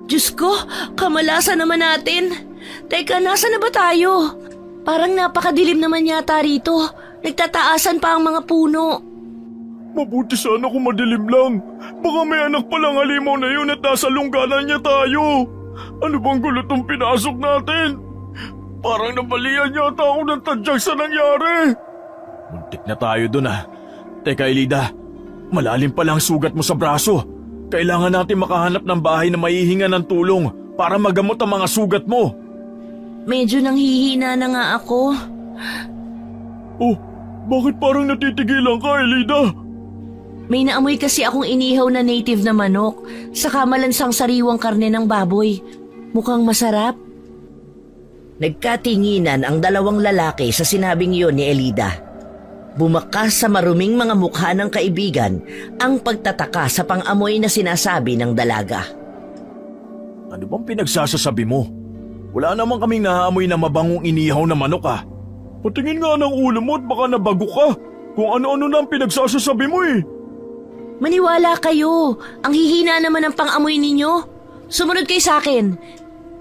Diyos ko, kamalasan naman natin. Teka, nasa na ba tayo? Parang napakadilim naman yata rito. Nagtataasan pa ang mga puno. Mabuti sana kung madilim lang. Baka may anak palang halimaw na yun at nasa lungganan niya tayo. Ano bang gulo tong pinasok natin? Parang nabalian yata ako ng tadyak sa nangyari. Muntik na tayo dun ah. Teka, Elida, malalim pala ang sugat mo sa braso. Kailangan natin makahanap ng bahay na maihinga ng tulong para magamot ang mga sugat mo. Medyo nanghihina na nga ako. Oh, bakit parang natitigilan ka, Elida? May naamoy kasi akong inihaw na native na manok, saka malansang sariwang karne ng baboy. Mukhang masarap. Nagkatinginan ang dalawang lalaki sa sinabing yun ni Elida. Bumakas sa maruming mga mukha ng kaibigan ang pagtataka sa pang-amoy na sinasabi ng dalaga. Ano bang pinagsasasabi mo? Wala naman kaming naamoy na mabangong inihaw na manok ah. Patingin nga ng ulo mo at baka nabago ka. Kung ano-ano na ang pinagsasasabi mo eh. Maniwala kayo. Ang hihina naman ng pang-amoy ninyo. Sumunod kayo sa akin.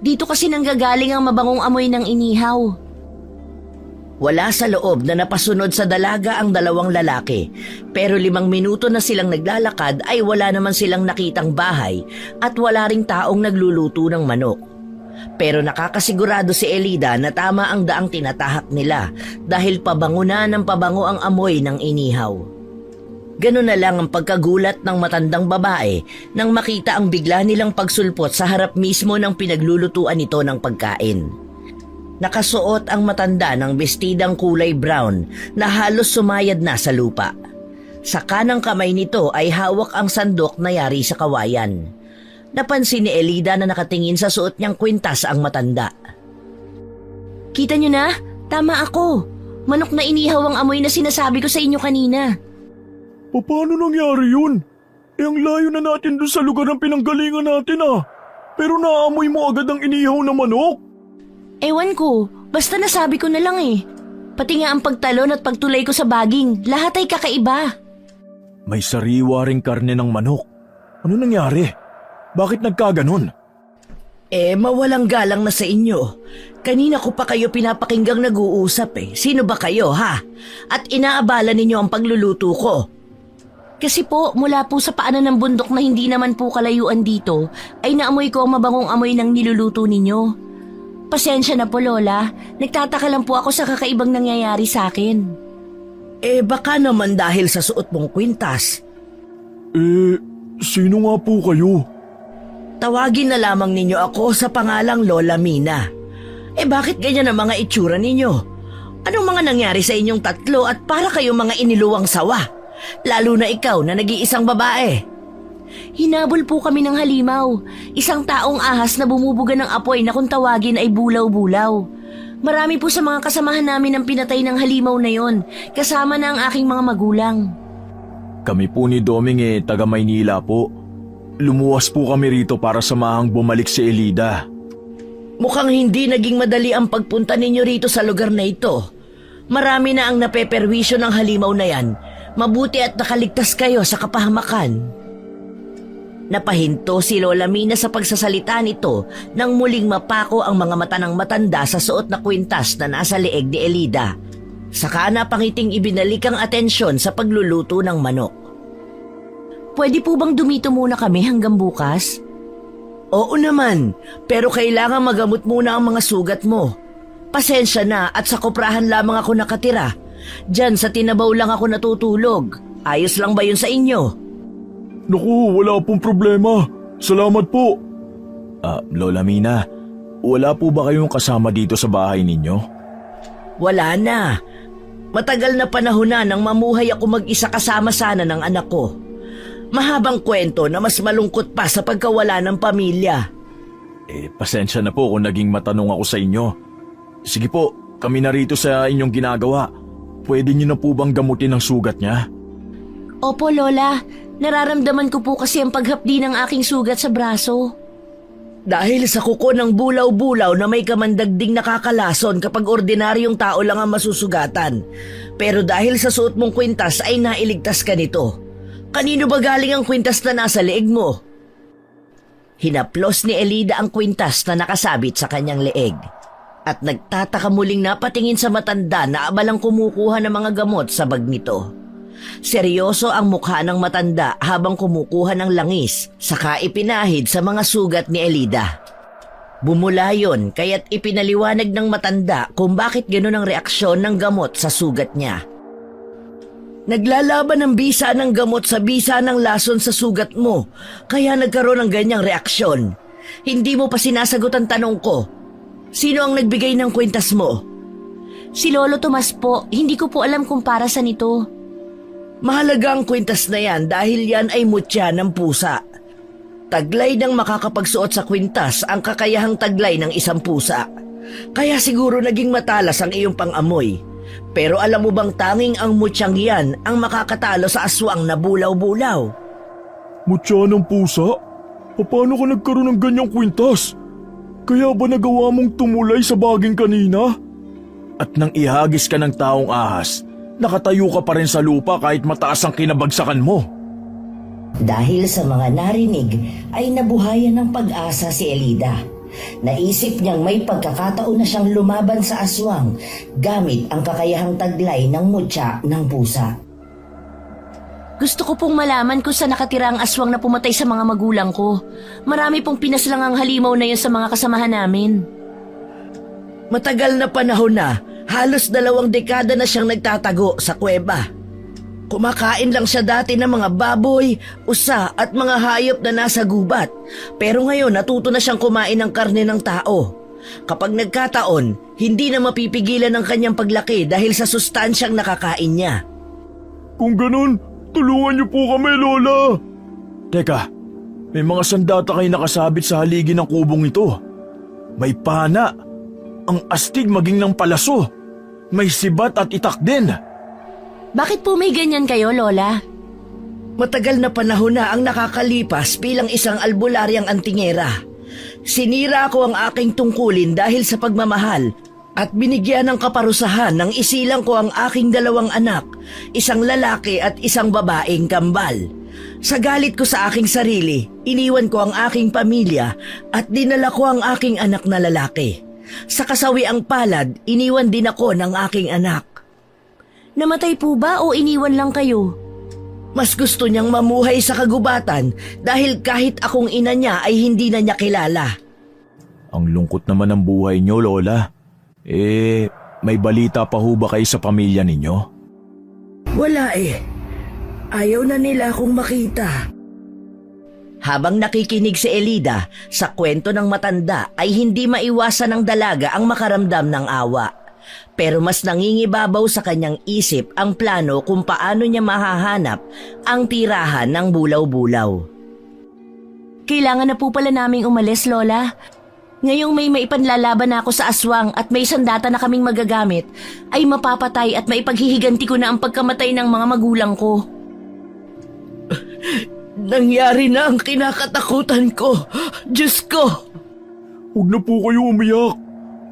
Dito kasi nanggagaling ang mabangong amoy ng inihaw. Wala sa loob na napasunod sa dalaga ang dalawang lalaki, pero 5 minuto na silang naglalakad ay wala naman silang nakitang bahay at wala ring taong nagluluto ng manok. Pero nakakasigurado si Elida na tama ang daang tinatahak nila dahil pabango na ng pabango ang amoy ng inihaw. Ganun na lang ang pagkagulat ng matandang babae nang makita ang bigla nilang pagsulpot sa harap mismo ng pinaglulutuan nito ng pagkain. Nakasuot ang matanda ng bestidang kulay brown na halos sumayad na sa lupa. Sa kanang kamay nito ay hawak ang sandok na yari sa kawayan. Napansin ni Elida na nakatingin sa suot niyang kwintas ang matanda. Kita nyo na? Tama ako. Manok na inihaw ang amoy na sinasabi ko sa inyo kanina. Paano nangyari yun? Eh ang layo na natin dun sa lugar ng pinanggalingan natin ah. Pero naamoy mo agad ang inihaw na manok. Ewan ko, basta nasabi ko na lang eh. Pati nga ang pagtalon at pagtulay ko sa baging, lahat ay kakaiba. May sariwa ring karne ng manok. Ano nangyari? Bakit nagkaganon? Mawalang galang na sa inyo. Kanina ko pa kayo pinapakinggang nag-uusap eh. Sino ba kayo ha? At inaabala ninyo ang pagluluto ko. Kasi po, mula po sa paanan ng bundok na hindi naman po kalayuan dito, ay naamoy ko ang mabangong amoy ng niluluto ninyo. Pasensya na po, Lola. Nagtataka lang po ako sa kakaibang nangyayari sa akin. Baka naman dahil sa suot mong kwintas. Sino nga po kayo? Tawagin na lamang ninyo ako sa pangalang Lola Mina. Bakit ganyan ang mga itsura ninyo? Anong mga nangyari sa inyong tatlo at para kayong mga iniluwang sawa? Lalo na ikaw na nag-iisang babae. Hinabol po kami ng halimaw. Isang taong ahas na bumubuga ng apoy na kung tawagin ay bulaw-bulaw. Marami po sa mga kasamahan namin ang pinatay ng halimaw na yon, kasama na ang aking mga magulang. Kami po ni Doming taga Maynila po. Lumuwas po kami rito para samahang bumalik si Elida. Mukhang hindi naging madali ang pagpunta ninyo rito sa lugar na ito. Marami na ang napeperwisyo ng halimaw na yan. Mabuti at nakaligtas kayo sa kapahamakan. Napahinto si Lola Mina sa pagsasalita nito nang muling mapako ang mga mata ng matanda sa suot na kwintas na nasa leeg ni Elida. Saka napangiting ibinalik ang atensyon sa pagluluto ng manok. Pwede po bang dumito muna kami hanggang bukas? Oo naman, pero kailangan magamot muna ang mga sugat mo. Pasensya na at sa koprahan lamang ako nakatira. Diyan sa tinabaw lang ako natutulog. Ayos lang ba yun sa inyo? Naku, wala pong problema. Salamat po. Lola Mina, wala po ba kayong kasama dito sa bahay ninyo? Wala na. Matagal na panahon na nang mamuhay ako mag-isa kasama sana ng anak ko. Mahabang kwento na mas malungkot pa sa pagkawala ng pamilya. Pasensya na po kung naging matanong ako sa inyo. Sige po, kami na rito sa inyong ginagawa. Pwede niyo na po bang gamutin ang sugat niya? Opo, Lola. Nararamdaman ko po kasi ang paghapdi ng aking sugat sa braso. Dahil sa kuko ng bulaw-bulaw na may kamandagding nakakalason kapag ordinaryong tao lang ang masusugatan. Pero dahil sa suot mong kwintas ay nailigtas ka nito. Kanino ba galing ang kwintas na nasa leeg mo? Hinaplos ni Elida ang kwintas na nakasabit sa kanyang leeg. At nagtataka muling napatingin sa matanda na abalang kumukuha ng mga gamot sa bag nito. Seryoso ang mukha ng matanda habang kumukuha ng langis, saka ipinahid sa mga sugat ni Elida. Bumula yun kaya't ipinaliwanag ng matanda kung bakit gano'n ang reaksyon ng gamot sa sugat niya. Naglalaban ng bisa ng gamot sa bisa ng lason sa sugat mo, kaya nagkaroon ng ganyang reaksyon. Hindi mo pa sinasagot ang tanong ko. Sino ang nagbigay ng kwintas mo? Si Lolo Tomas po, hindi ko po alam kung para sa nito. Mahalaga ang kwintas na yan dahil yan ay mutya ng pusa. Taglay ng makakapagsuot sa kwintas ang kakayahang taglay ng isang pusa. Kaya siguro naging matalas ang iyong pang-amoy. Pero alam mo bang tanging ang mutyang yan ang makakatalo sa aswang na bulaw-bulaw? Mutya ng pusa? Paano ka nagkaroon ng ganyang kwintas? Kaya ba nagawa mong tumulay sa baging kanina? At nang ihagis ka ng taong ahas, nakatayo ka pa rin sa lupa kahit mataas ang kinabagsakan mo. Dahil sa mga narinig ay nabuhayan ng pag-asa si Elida. Naisip niyang may pagkakataon na siyang lumaban sa aswang gamit ang kakayahang taglay ng mutya ng pusa. Gusto ko pong malaman kung saan nakatira ang aswang na pumatay sa mga magulang ko. Marami pong pinaslang ang halimaw na yun sa mga kasamahan namin. Matagal na panahon na, halos 2 dekada na siyang nagtatago sa kuweba. Kumakain lang siya dati ng mga baboy, usa at mga hayop na nasa gubat. Pero ngayon natuto na siyang kumain ng karne ng tao. Kapag nagkataon, hindi na mapipigilan ang kanyang paglaki dahil sa sustansyang nakakain niya. Kung ganun, tulungan niyo po kami, Lola. Teka, may mga sandata kayo nakasabit sa haligi ng kubong ito. May pana, ang astig maging ng palaso, may sibat at itak din. Bakit po may ganyan kayo, Lola? Matagal na panahon na ang nakakalipas bilang isang albularyang antingera. Sinira ko ang aking tungkulin dahil sa pagmamahal at binigyan ng kaparusahan ng isilang ko ang aking 2 anak, isang lalaki at isang babaeng kambal. Sa galit ko sa aking sarili, iniwan ko ang aking pamilya at dinala ko ang aking anak na lalaki. Sa kasawiang palad, iniwan din ako ng aking anak. Namatay po ba o iniwan lang kayo? Mas gusto niyang mamuhay sa kagubatan dahil kahit akong ina niya ay hindi na niya kilala. Ang lungkot naman ng buhay niyo, Lola. May balita pa ho ba kayo sa pamilya ninyo? Wala eh. Ayaw na nila akong makita. Habang nakikinig si Elida sa kwento ng matanda ay hindi maiwasan ng dalaga ang makaramdam ng awa. Pero mas nangingibabaw sa kanyang isip ang plano kung paano niya mahahanap ang tirahan ng bulaw-bulaw. Kailangan na po pala naming umalis, Lola. Ngayong may maipanlalaban na ako sa aswang at may sandata na kaming magagamit, ay mapapatay at maipaghihiganti ko na ang pagkamatay ng mga magulang ko. Nangyari na ang kinakatakutan ko. Diyos ko! Huwag na po kayo umiyak.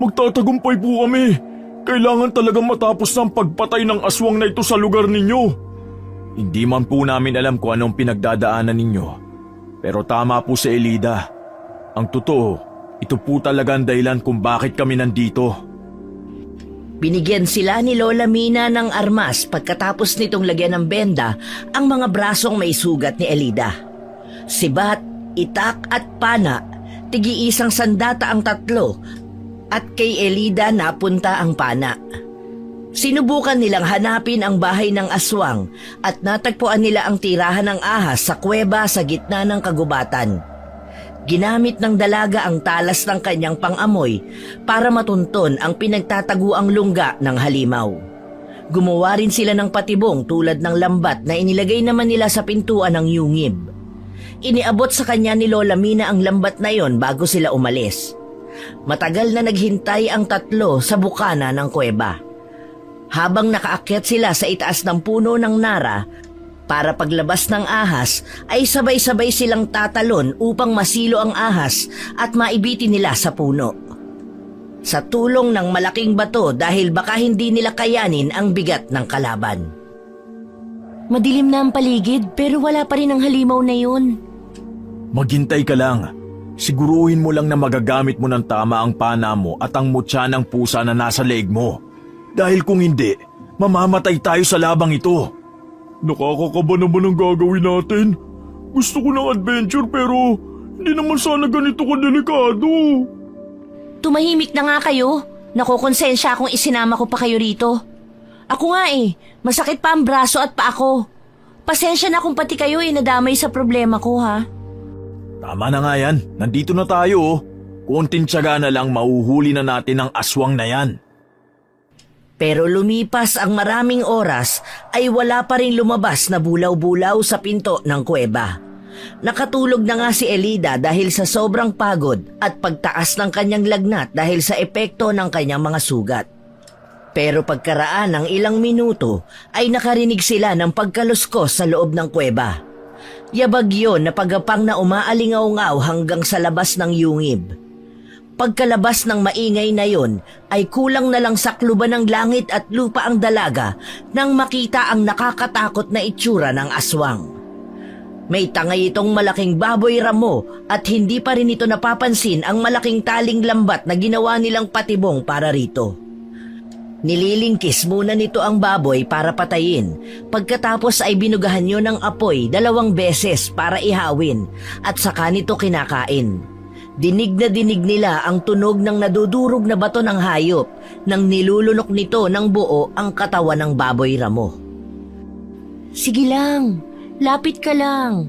Magtatagumpay po kami. Kailangan talagang matapos ng pagpatay ng aswang na ito sa lugar ninyo. Hindi man po namin alam kung anong pinagdadaanan ninyo. Pero tama po si Elida. Ang totoo, ito po talaga ang dahilan kung bakit kami nandito. Binigyan sila ni Lola Mina ng armas pagkatapos nitong lagyan ng benda ang mga brasong may sugat ni Elida. Sibat, itak at pana, tigi-isang sandata ang 3 at kay Elida napunta ang pana. Sinubukan nilang hanapin ang bahay ng aswang at natagpuan nila ang tirahan ng ahas sa kuweba sa gitna ng kagubatan. Ginamit ng dalaga ang talas ng kanyang pang-amoy para matunton ang pinagtataguang lungga ng halimaw. Gumawa rin sila ng patibong tulad ng lambat na inilagay naman nila sa pintuan ng yungib. Iniabot sa kanya ni Lola Mina ang lambat na yon bago sila umalis. Matagal na naghintay ang 3 sa bukana ng kuweba. Habang nakaakyat sila sa itaas ng puno ng nara, para paglabas ng ahas ay sabay-sabay silang tatalon upang masilo ang ahas at maibitin nila sa puno. Sa tulong ng malaking bato dahil baka hindi nila kayanin ang bigat ng kalaban. Madilim na ang paligid pero wala pa rin ang halimaw na yun. Maghintay ka lang. Siguruhin mo lang na magagamit mo ng tama ang pana mo at ang mutya ng pusa na nasa leeg mo. Dahil kung hindi, mamamatay tayo sa labang ito. Nakakakaba naman ang gagawin natin. Gusto ko ng adventure pero hindi naman sana ganito kadelikado. Tumahimik na nga kayo. Nakukonsensya akong isinama ko pa kayo rito. Ako nga masakit pa ang braso at paa ko. Pasensya na kung pati kayo nadamay sa problema ko ha. Tama na nga yan. Nandito na tayo. Konting tiyaga na lang mauhuli na natin ang aswang na yan. Pero lumipas ang maraming oras ay wala pa rin lumabas na bulaw-bulaw sa pinto ng kuweba. Nakatulog na nga si Elida dahil sa sobrang pagod at pagtaas ng kanyang lagnat dahil sa epekto ng kanyang mga sugat. Pero pagkaraan ng ilang minuto ay nakarinig sila ng pagkaluskos sa loob ng kuweba. Yabag yun na pagapang na umaalingaw-ngaw hanggang sa labas ng yungib. Pagkalabas ng maingay na yon ay kulang na lang sakluban ng langit at lupa ang dalaga nang makita ang nakakatakot na itsura ng aswang. May tangay itong malaking baboy ramo at hindi pa rin ito napapansin ang malaking taling lambat na ginawa nilang patibong para rito. Nililingkis muna nito ang baboy para patayin. Pagkatapos ay binugahan yun ng apoy 2 beses para ihawin at saka nito kinakain. Dinig na dinig nila ang tunog ng nadudurog na bato ng hayop nang nilulunok nito ng buo ang katawan ng baboy ramo. Sige lang, lapit ka lang.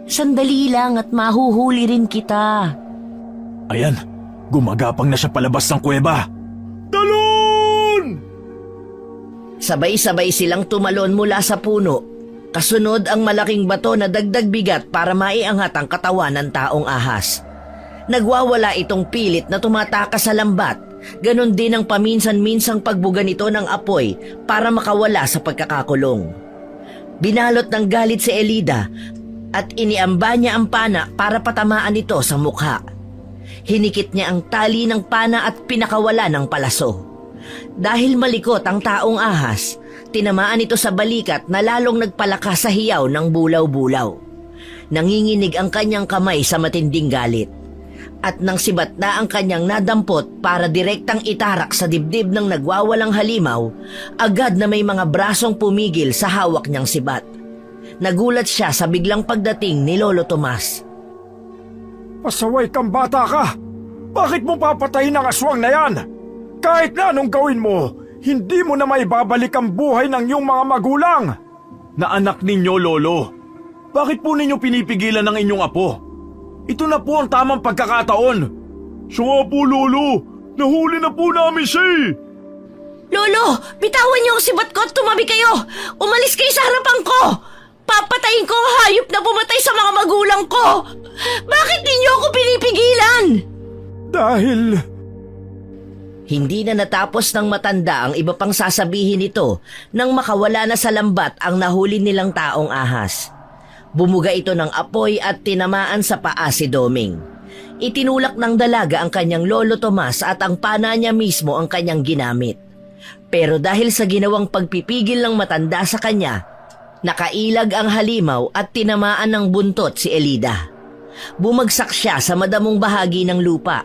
Sandali lang at mahuhuli rin kita. Ayan, gumagapang na siya palabas ng kuweba. Talon! Sabay-sabay silang tumalon mula sa puno. Kasunod ang malaking bato na dagdag bigat para maiangat ang katawan ng taong ahas. Nagwawala itong pilit na tumatakas sa lambat. Ganon din ang paminsan-minsang pagbuga nito ng apoy para makawala sa pagkakakulong. Binalot ng galit si Elida at iniamba niya ang pana para patamaan ito sa mukha. Hinikit niya ang tali ng pana at pinakawala ng palaso. Dahil malikot ang taong ahas, tinamaan ito sa balikat na lalong nagpalakas sa hiyaw ng bulaw-bulaw. Nanginginig ang kanyang kamay sa matinding galit. At nang sibat na ang kanyang nadampot para direktang itarak sa dibdib ng nagwawalang halimaw, agad na may mga brasong pumigil sa hawak niyang sibat. Nagulat siya sa biglang pagdating ni Lolo Tomas. Pasaway kang bata ka! Bakit mo papatayin ang aswang na yan? Kahit na anong gawin mo, hindi mo na maibabalik ang buhay ng iyong mga magulang! Na anak ninyo, Lolo. Bakit po ninyo pinipigilan ng inyong apo? Ito na po ang tamang pagkakataon. Siya nga po, Lolo. Nahuli na po namin siya eh. Lolo, bitawan niyo ang sibat ko at tumabi kayo. Umalis kayo sa harapan ko. Papatayin ko ang hayop na pumatay sa mga magulang ko. Bakit ninyo ako pinipigilan? Dahil... Hindi na natapos ng matanda ang iba pang sasabihin nito nang makawala na sa lambat ang nahuli nilang taong ahas. Bumuga ito ng apoy at tinamaan sa paa si Doming. Itinulak ng dalaga ang kanyang Lolo Tomas at ang pana niya mismo ang kanyang ginamit. Pero dahil sa ginawang pagpipigil ng matanda sa kanya, nakailag ang halimaw at tinamaan ng buntot si Elida. Bumagsak siya sa madamong bahagi ng lupa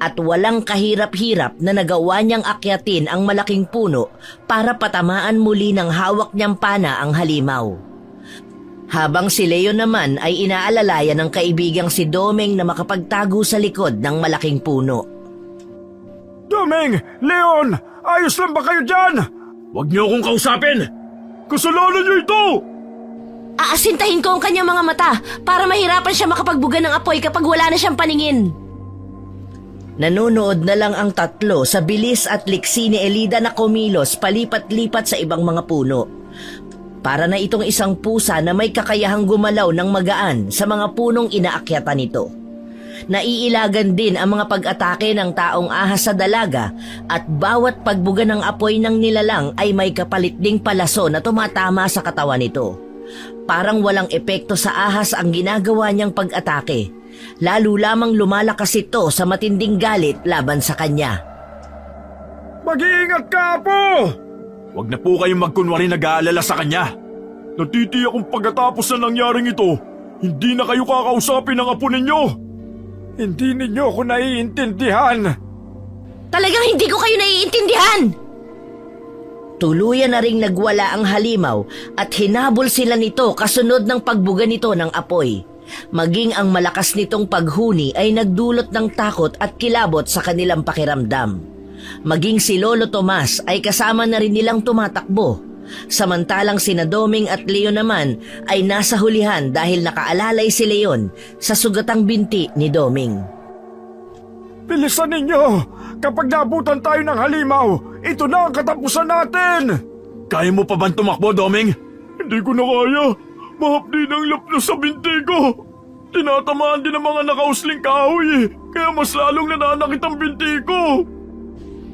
at walang kahirap-hirap na nagawa niyang akyatin ang malaking puno para patamaan muli ng hawak niyang pana ang halimaw. Habang si Leo naman ay inaalalayan ng kaibigang si Doming na makapagtago sa likod ng malaking puno. Doming! Leon! Ayos lang ba kayo dyan? Huwag niyo akong kausapin! Kasalanan niyo ito! Aasintahin ko ang kanyang mga mata para mahirapan siya makapagbuga ng apoy kapag wala na siyang paningin. Nanonood na lang ang tatlo sa bilis at liksi ni Elida na kumilos palipat-lipat sa ibang mga puno. Para na itong isang pusa na may kakayahang gumalaw ng magaan sa mga punong inaakyatan nito. Naiilagan din ang mga pag-atake ng taong ahas sa dalaga at bawat pagbuga ng apoy ng nilalang ay may kapalit ding palaso na tumatama sa katawan nito. Parang walang epekto sa ahas ang ginagawa niyang pag-atake. Lalo lamang lumalakas ito sa matinding galit laban sa kanya. Mag-iingat ka, Apo! Huwag na po kayong magkunwari nag-aalala sa kanya. Natitiyak kong pagkatapos na nangyaring ito, hindi na kayo kakausapin ng apo ninyo. Hindi ninyo ako naiintindihan. Talagang hindi ko kayo naiintindihan. Tuluyan na ring nagwala ang halimaw at hinabol sila nito kasunod ng pagbuga nito ng apoy. Maging ang malakas nitong paghuni ay nagdulot ng takot at kilabot sa kanilang pakiramdam. Maging si Lolo Tomas ay kasama na rin nilang tumatakbo. Samantalang sina Doming at Leo naman ay nasa hulihan dahil nakaalalay si Leon sa sugatang binti ni Doming. Bilisan ninyo! Kapag nabutan tayo ng halimaw, ito na ang katapusan natin! Kaya mo pa bang tumakbo, Doming? Hindi ko na kaya. Mahapdi ng lapnos sa binti ko. Tinatamaan din ng mga nakausling kahoy kaya mas lalong nananakit ang binti ko.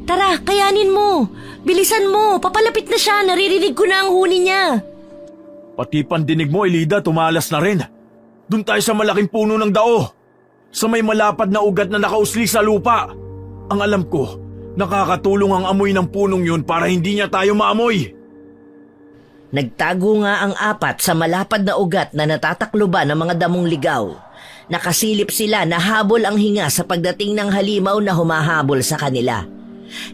Tara, kayanin mo. Bilisan mo, papalapit na siya, naririnig ko na ang huni niya. Pati pandinig mo, Elida, tumalas na rin. Doon tayo sa malaking puno ng dao. Sa may malapad na ugat na nakausli sa lupa. Ang alam ko, nakakatulong ang amoy ng punong yun para hindi niya tayo maamoy. Nagtago nga ang apat sa malapad na ugat na natatakluban ng mga damong ligaw. Nakasilip sila na habol ang hinga sa pagdating ng halimaw na humahabol sa kanila.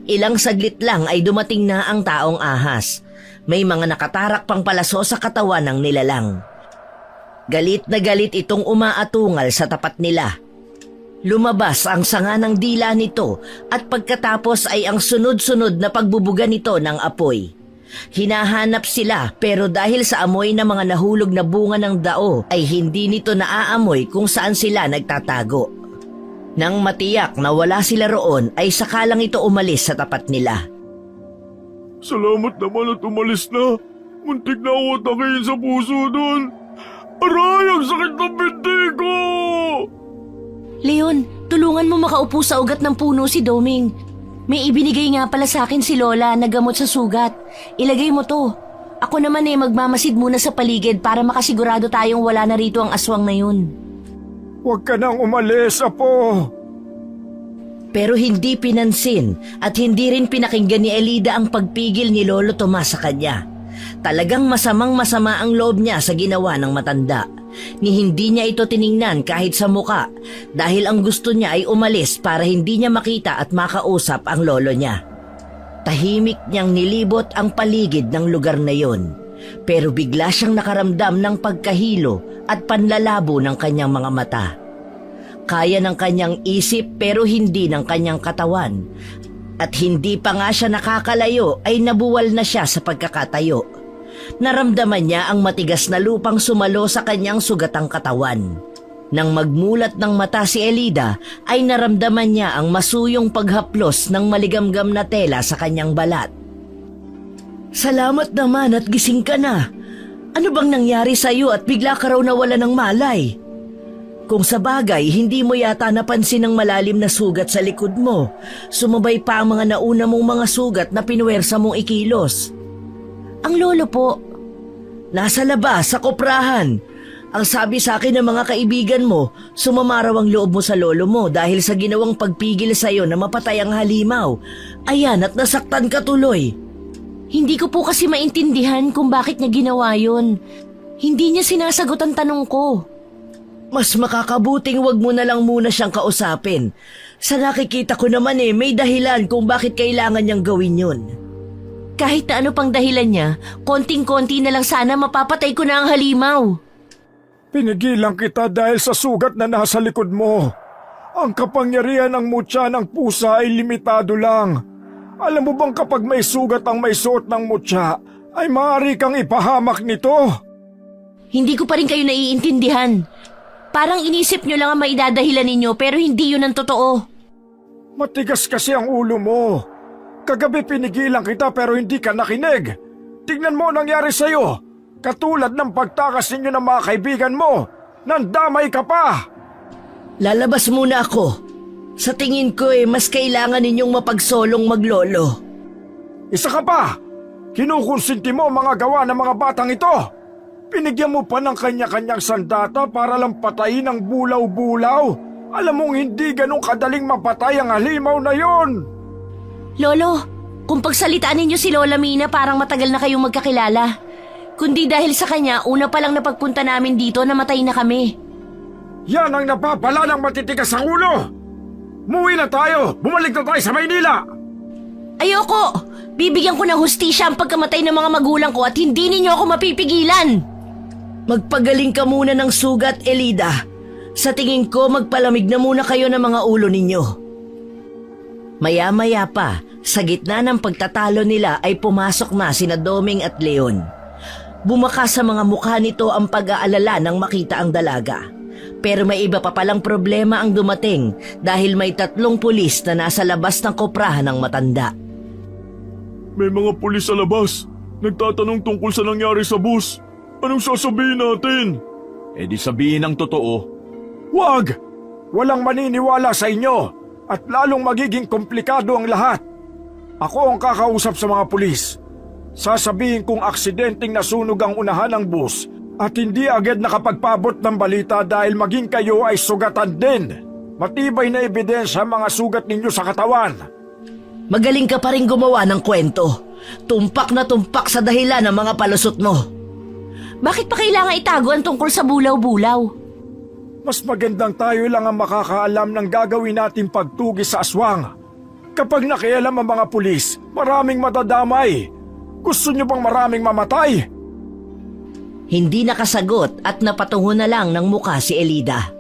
Ilang saglit lang ay dumating na ang taong ahas. May mga nakatarak pang palaso sa katawan ng nilalang. Galit na galit itong umaatungal sa tapat nila. Lumabas ang sanga ng dila nito at pagkatapos ay ang sunod-sunod na pagbubuga nito ng apoy. Hinahanap sila pero dahil sa amoy ng mga nahulog na bunga ng dao ay hindi nito naaamoy kung saan sila nagtatago. Nang matiyak na wala sila roon ay saka lang ito umalis sa tapat nila. Salamat naman at umalis na. Muntik na ako atakihin sa puso doon. Aray, ang sakit ng binti ko! Leon, tulungan mo makaupo sa ugat ng puno si Doming. May ibinigay nga pala sa akin si Lola na gamot sa sugat. Ilagay mo to. Ako naman magmamasid muna sa paligid para makasigurado tayong wala na rito ang aswang na yun. Huwag ka nang umalis, Apo. Pero hindi pinansin at hindi rin pinakinggan ni Elida ang pagpigil ni Lolo Tomas sa kanya. Talagang masamang-masama ang loob niya sa ginawa ng matanda. Ni hindi niya ito tiningnan kahit sa muka dahil ang gusto niya ay umalis para hindi niya makita at makausap ang lolo niya. Tahimik niyang nilibot ang paligid ng lugar na yon. Pero bigla siyang nakaramdam ng pagkahilo at panlalabo ng kanyang mga mata. Kaya ng kanyang isip pero hindi ng kanyang katawan. At hindi pa nga siya nakakalayo ay nabuwal na siya sa pagkakatayo. Naramdaman niya ang matigas na lupang sumalo sa kanyang sugatang katawan. Nang magmulat ng mata si Elida ay naramdaman niya ang masuyong paghaplos ng maligamgam na tela sa kanyang balat. Salamat naman at gising ka na. Ano bang nangyari sa'yo at bigla ka raw nawala ng malay? Kung sa bagay, hindi mo yata napansin ang malalim na sugat sa likod mo. Sumabay pa ang mga nauna mong mga sugat na pinuwersa mong ikilos. Ang lolo po. Nasa labas, sa koprahan. Ang sabi sa akin ng mga kaibigan mo, sumama raw ang loob mo sa lolo mo dahil sa ginawang pagpigil sa'yo na mapatay ang halimaw. Ayan, at nasaktan ka tuloy. Hindi ko po kasi maintindihan kung bakit niya ginawa yun. Hindi niya sinasagot ang tanong ko. Mas makakabuting wag mo na lang muna siyang kausapin. Sa nakikita ko naman may dahilan kung bakit kailangan niyang gawin yun. Kahit na ano pang dahilan niya, konting-konti na lang sana mapapatay ko na ang halimaw. Pinigilan kita dahil sa sugat na nasa likod mo. Ang kapangyarihan ng mutya ng pusa ay limitado lang. Alam mo bang kapag may sugat ang may suot ng mutya, ay maaari kang ipahamak nito? Hindi ko pa rin kayo naiintindihan. Parang inisip nyo lang ang maidadahilan ninyo pero hindi yun ang totoo. Matigas kasi ang ulo mo. Kagabi pinigilan kita pero hindi ka nakinig. Tignan mo ang nangyari sa'yo. Katulad ng pagtakas ninyo ng mga kaibigan mo. Nandamay ka pa. Lalabas muna ako. Sa tingin ko mas kailangan ninyong mapagsolong maglolo. Isa ka pa. Kinukonsinti mo ang mga gawa ng mga batang ito. Pinigyan mo pa ng kanya-kanyang sandata para lang patayin ang bulaw-bulaw. Alam mong hindi ganun kadaling mapatay ang halimaw na yon. Lolo, kung pagsalitaan ninyo si Lola Mina parang matagal na kayong magkakilala. Kundi dahil sa kanya, una pa lang napagpunta namin dito namatay na kami. Yan ang napapala ng matitigas ang ulo. Muwi na tayo. Bumalik na tayo sa Maynila. Ayoko! Bibigyan ko ng hustisya ang pagkamatay ng mga magulang ko at hindi ninyo ako mapipigilan. Magpagaling ka muna ng sugat, Elida. Sa tingin ko, magpalamig na muna kayo ng mga ulo ninyo. Maya-maya pa, sa gitna ng pagtatalo nila ay pumasok na sina Doming at Leon. Bumaka sa mga mukha nito ang pag-aalala nang makita ang dalaga. Pero may iba pa palang problema ang dumating dahil may 3 pulis na nasa labas ng koprahan ng matanda. May mga pulis sa labas. Nagtatanong tungkol sa nangyari sa bus. Anong sasabihin natin? Eh di sabihin ang totoo. Wag! Walang maniniwala sa inyo at lalong magiging komplikado ang lahat. Ako ang kakausap sa mga pulis. Sasabihin kong aksidenteng nasunog ang unahan ng bus at hindi agad nakapagpabot ng balita dahil maging kayo ay sugatan din. Matibay na ebidensya ang mga sugat ninyo sa katawan. Magaling ka pa rin gumawa ng kwento. Tumpak na tumpak sa dahilan ng mga palusot mo. Bakit pa kailangan itago ang tungkol sa bulaw-bulaw? Mas magandang tayo lang ang makakaalam ng gagawin nating pagtugi sa aswang. Kapag nakialam ang mga pulis, maraming matadamay. Gusto nyo bang maraming mamatay? Hindi nakasagot at napatungo na lang ng muka si Elida.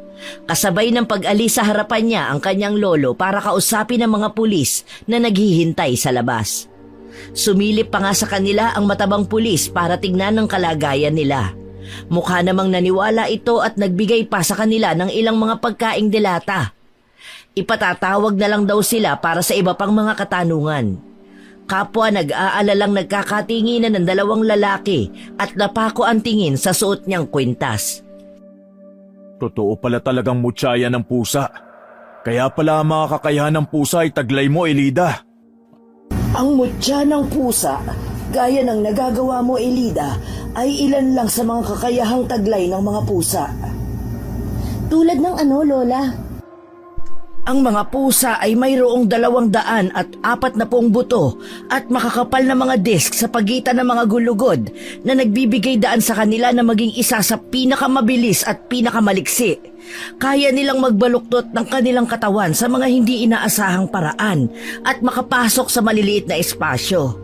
Kasabay ng pag-alis sa harapan niya ang kanyang lolo para kausapin ang mga pulis na naghihintay sa labas. Sumilip pa nga sa kanila ang matabang pulis para tignan ang kalagayan nila. Mukha namang naniwala ito at nagbigay pa sa kanila ng ilang mga pagkaing delata. Ipatatawag na lang daw sila para sa iba pang mga katanungan. Kapwa nag-aalalang nagkakatinginan ng dalawang lalaki at napako ang tingin sa suot niyang kwintas. Totoo pala talagang mutsaya ng pusa. Kaya pala ang mga kakayahan ng pusa ay taglay mo, Elida. Ang mutya ng pusa, gaya ng nagagawa mo, Elida, ay ilan lang sa mga kakayahang taglay ng mga pusa. Tulad ng ano, Lola? Ang mga pusa ay mayroong 240 buto at makakapal na mga disk sa pagitan ng mga gulugod na nagbibigay daan sa kanila na maging isa sa pinakamabilis at pinakamaliksi. Kaya nilang magbaluktot ng kanilang katawan sa mga hindi inaasahang paraan at makapasok sa maliliit na espasyo.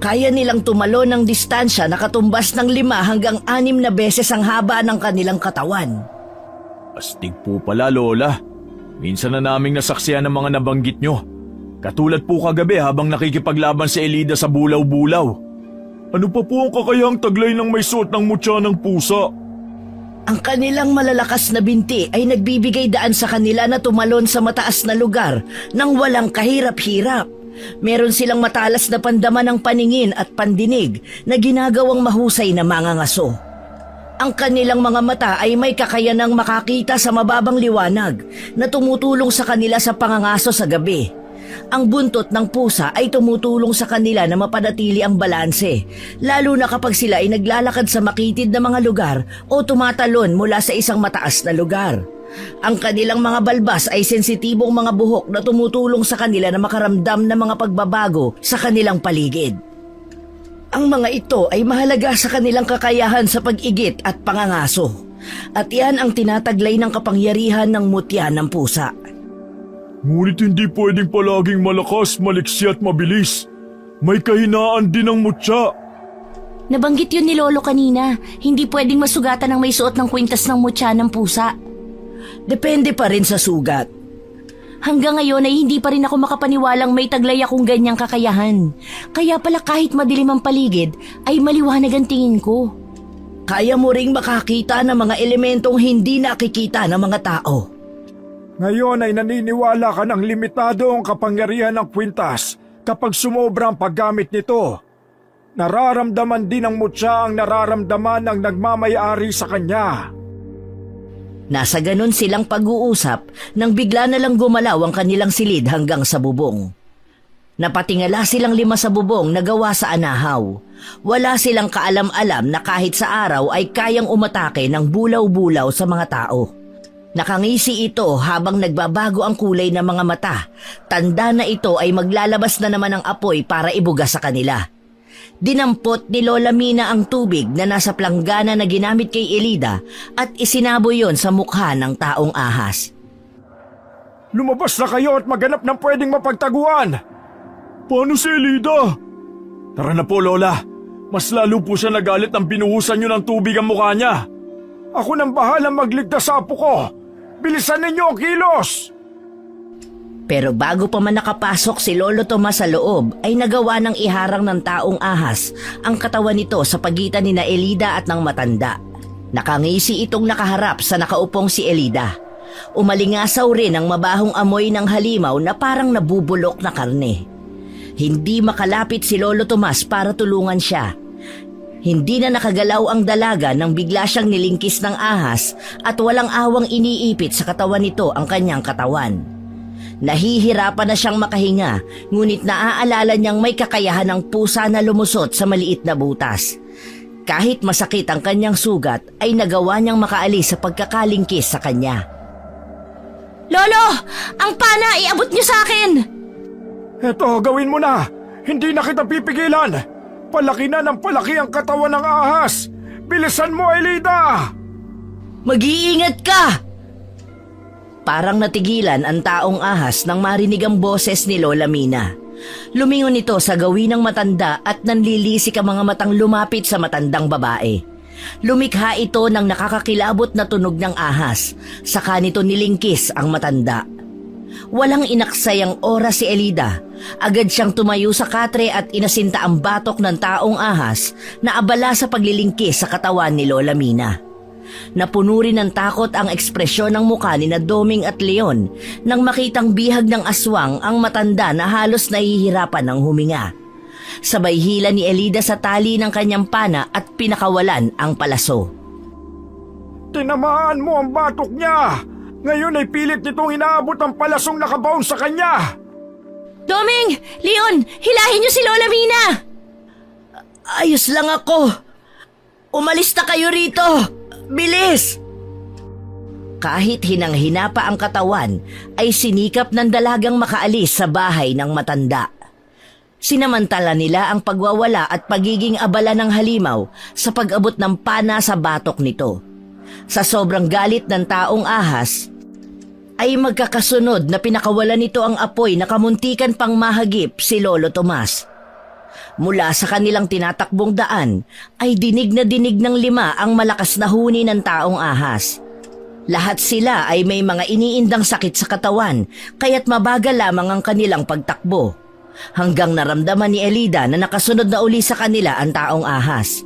Kaya nilang tumalo ng distansya na katumbas ng 5 hanggang 6 na beses ang haba ng kanilang katawan. Astig po pala, Lola. Minsan na naming nasaksihan ng mga nabanggit nyo. Katulad po kagabi habang nakikipaglaban si Elida sa bulaw-bulaw. Ano pa po ang kakayahang taglay ng may suot ng mutya ng pusa? Ang kanilang malalakas na binti ay nagbibigay daan sa kanila na tumalon sa mataas na lugar nang walang kahirap-hirap. Meron silang matalas na pandama ng paningin at pandinig na ginagawang mahusay na mangangaso. Ang kanilang mga mata ay may kakayanang makakita sa mababang liwanag na tumutulong sa kanila sa pangangaso sa gabi. Ang buntot ng pusa ay tumutulong sa kanila na mapanatili ang balanse, lalo na kapag sila ay naglalakad sa makitid na mga lugar o tumatalon mula sa isang mataas na lugar. Ang kanilang mga balbas ay sensitibong mga buhok na tumutulong sa kanila na makaramdam ng mga pagbabago sa kanilang paligid. Ang mga ito ay mahalaga sa kanilang kakayahan sa pag-igit at pangangaso. At yan ang tinataglay ng kapangyarihan ng mutya ng pusa. Ngunit hindi pwedeng palaging malakas, maliksi at mabilis. May kahinaan din ang mutya. Nabanggit yun ni Lolo kanina. Hindi pwedeng masugatan ng may suot ng kwintas ng mutya ng pusa. Depende pa rin sa sugat. Hanggang ngayon ay hindi pa rin ako makapaniwalang may taglay akong ganyang kakayahan. Kaya pala kahit madilim ang paligid, ay maliwanag ang tingin ko. Kaya mo ring makakita ng mga elementong hindi nakikita ng mga tao. Ngayon ay naniniwala ka ng limitado ang kapangyarihan ng kwintas kapag sumobra ang paggamit nito. Nararamdaman din ng mutya ang nararamdaman ng nagmamay-ari sa kanya. Nasa ganon silang pag-uusap nang bigla na lang gumalaw ang kanilang silid hanggang sa bubong. Napatingala silang 5 sa bubong na gawa sa anahaw. Wala silang kaalam-alam na kahit sa araw ay kayang umatake ng bulaw-bulaw sa mga tao. Nakangisi ito habang nagbabago ang kulay ng mga mata. Tanda na ito ay maglalabas na naman ng apoy para ibuga sa kanila. Dinampot ni Lola Mina ang tubig na nasa planggana na ginamit kay Elida at isinabo yon sa mukha ng taong ahas. Lumabas na kayo at maghanap ng pwedeng mapagtaguan. Paano si Elida? Tara na po, Lola. Mas lalo po siya nagalit nang binuhusan nyo ng tubig ang mukha niya. Ako nang bahalang magligtas sa apo ko. Bilisan ninyo ang kilos! Pero bago pa man nakapasok si Lolo Tomas sa loob ay nagawa ng iharang ng taong ahas ang katawan nito sa pagitan ni na Elida at ng matanda. Nakangisi itong nakaharap sa nakaupong si Elida. Umalingasaw rin ang mabahong amoy ng halimaw na parang nabubulok na karne. Hindi makalapit si Lolo Tomas para tulungan siya. Hindi na nakagalaw ang dalaga nang bigla siyang nilingkis ng ahas at walang awang iniipit sa katawan nito ang kanyang katawan. Nahihirapan na siyang makahinga, ngunit naaalala niyang may kakayahan ng pusa na lumusot sa maliit na butas. Kahit masakit ang kanyang sugat, ay nagawa niyang makaalis sa pagkakalingkis sa kanya. Lolo! Ang pana! Iabot niyo sa akin! Eto, gawin mo na! Hindi na kita pipigilan! Palaki na ng palaki ang katawan ng ahas! Bilisan mo, Elida! Mag-iingat ka! Parang natigilan ang taong ahas nang marinig ang boses ni Lola Mina. Lumingon ito sa gawin ng matanda at nanlilisik ang mga matang lumapit sa matandang babae. Lumikha ito ng nakakakilabot na tunog ng ahas, saka nito nilingkis ang matanda. Walang inaksay ang oras si Elida. Agad siyang tumayo sa katre at inasinta ang batok ng taong ahas na abala sa paglilingkis sa katawan ni Lola Mina. Napuno rin ng takot ang ekspresyon ng mukha ni na Doming at Leon nang makitang bihag ng aswang ang matanda na halos nahihirapan ng huminga. Sabay hila ni Elida sa tali ng kanyang pana at pinakawalan ang palaso. Tinamaan mo ang batok niya! Ngayon ay pilit nitong inaabot ang palasong nakabaon sa kanya! Doming! Leon! Hilahin niyo si Lola Mina! Ayos lang ako. Umalis na kayo rito. Bilis! Kahit hinang-hina pa ang katawan, ay sinikap ng dalagang makaalis sa bahay ng matanda. Sinamantala nila ang pagwawala at pagiging abala ng halimaw sa pag-abot ng pana sa batok nito. Sa sobrang galit ng taong ahas, ay magkakasunod na pinakawalan nito ang apoy na kamuntikan pang mahagip si Lolo Tomas. Mula sa kanilang tinatakbong daan ay dinig na dinig ng 5 ang malakas na huni ng taong ahas. Lahat sila ay may mga iniindang sakit sa katawan kaya't mabagal lamang ang kanilang pagtakbo. Hanggang naramdaman ni Elida na nakasunod na uli sa kanila ang taong ahas.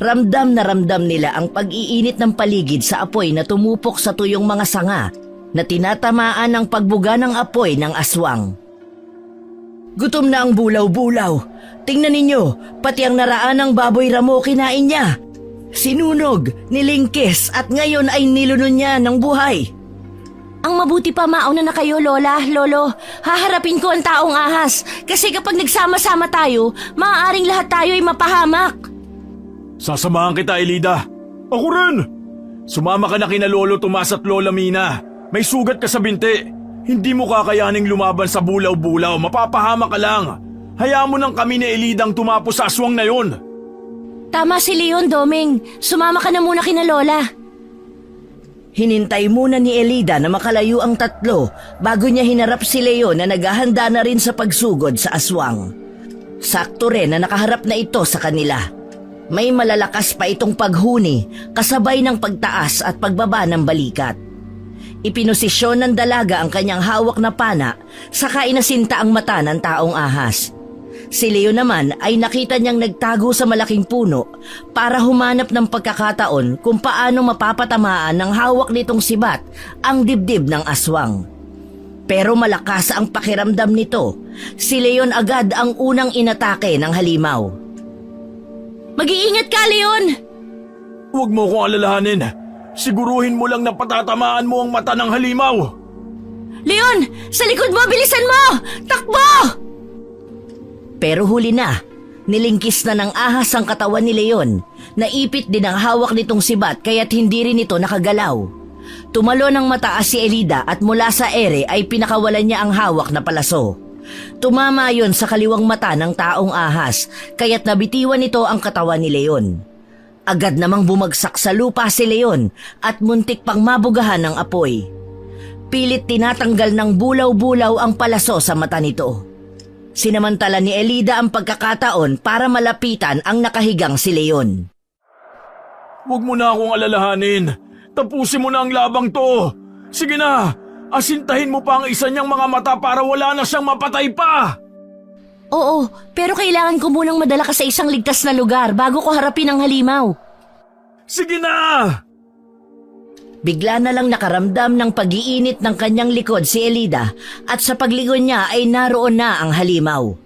Ramdam na ramdam nila ang pag-iinit ng paligid sa apoy na tumupok sa tuyong mga sanga na tinatamaan ng pagbuga ng apoy ng aswang. Gutom na ang bulaw-bulaw. Tingnan ninyo, pati ang naraan ng baboy ramo kinain niya. Sinunog, nilingkis at ngayon ay nilunon niya ng buhay. Ang mabuti pa mauna na kayo, Lola, Lolo. Haharapin ko ang taong ahas kasi kapag nagsama-sama tayo, maaaring lahat tayo ay mapahamak. Sasamahan kita, Elida. Ako rin! Sumama ka na kina Lolo Tomas at Lola Mina. May sugat ka sa binti. Hindi mo kakayaning lumaban sa bulaw-bulaw. Mapapahama ka lang. Hayaan mo nang kami ni Elida ang tumapos sa aswang na yon. Tama si Leon, Doming. Sumama ka na muna kina Lola. Hinintay muna ni Elida na makalayo ang tatlo bago niya hinarap si Leon na naghahanda na rin sa pagsugod sa aswang. Sakto rin na nakaharap na ito sa kanila. May malalakas pa itong paghuni kasabay ng pagtaas at pagbaba ng balikat. Ipinosisyon ng dalaga ang kanyang hawak na pana saka inasinta ang mata ng taong ahas. Si Leo naman ay nakita niyang nagtago sa malaking puno para humanap ng pagkakataon kung paano mapapatamaan ng hawak nitong sibat ang dibdib ng aswang. Pero malakas ang pakiramdam nito. Si Leon agad ang unang inatake ng halimaw. Mag-iingat ka, Leon! Huwag mo kong alalahanin. Siguruhin mo lang na patatamaan mo ang mata ng halimaw. Leon! Sa likod mo! Bilisan mo! Takbo! Pero huli na, nilingkis na ng ahas ang katawan ni Leon. Naipit din ang hawak nitong sibat kaya't hindi rin ito nakagalaw. Tumalo ng mataas si Elida at mula sa ere ay pinakawalan niya ang hawak na palaso. Tumama yon sa kaliwang mata ng taong ahas kaya't nabitiwan nito ang katawan ni Leon. Agad namang bumagsak sa lupa si Leon at muntik pang mabugahan ng apoy. Pilit tinatanggal ng bulaw-bulaw ang palaso sa mata nito. Sinamantala ni Elida ang pagkakataon para malapitan ang nakahigang si Leon. Huwag mo na akong alalahanin. Tapusin mo na ang labang to. Sige na, asintahin mo pa ang isa niyang mga mata para wala na siyang mapatay pa. Oo, pero kailangan ko munang madala ka sa isang ligtas na lugar bago ko harapin ang halimaw. Sige na! Bigla na lang nakaramdam ng pag-iinit ng kanyang likod si Elida at sa paglingon niya ay naroon na ang halimaw.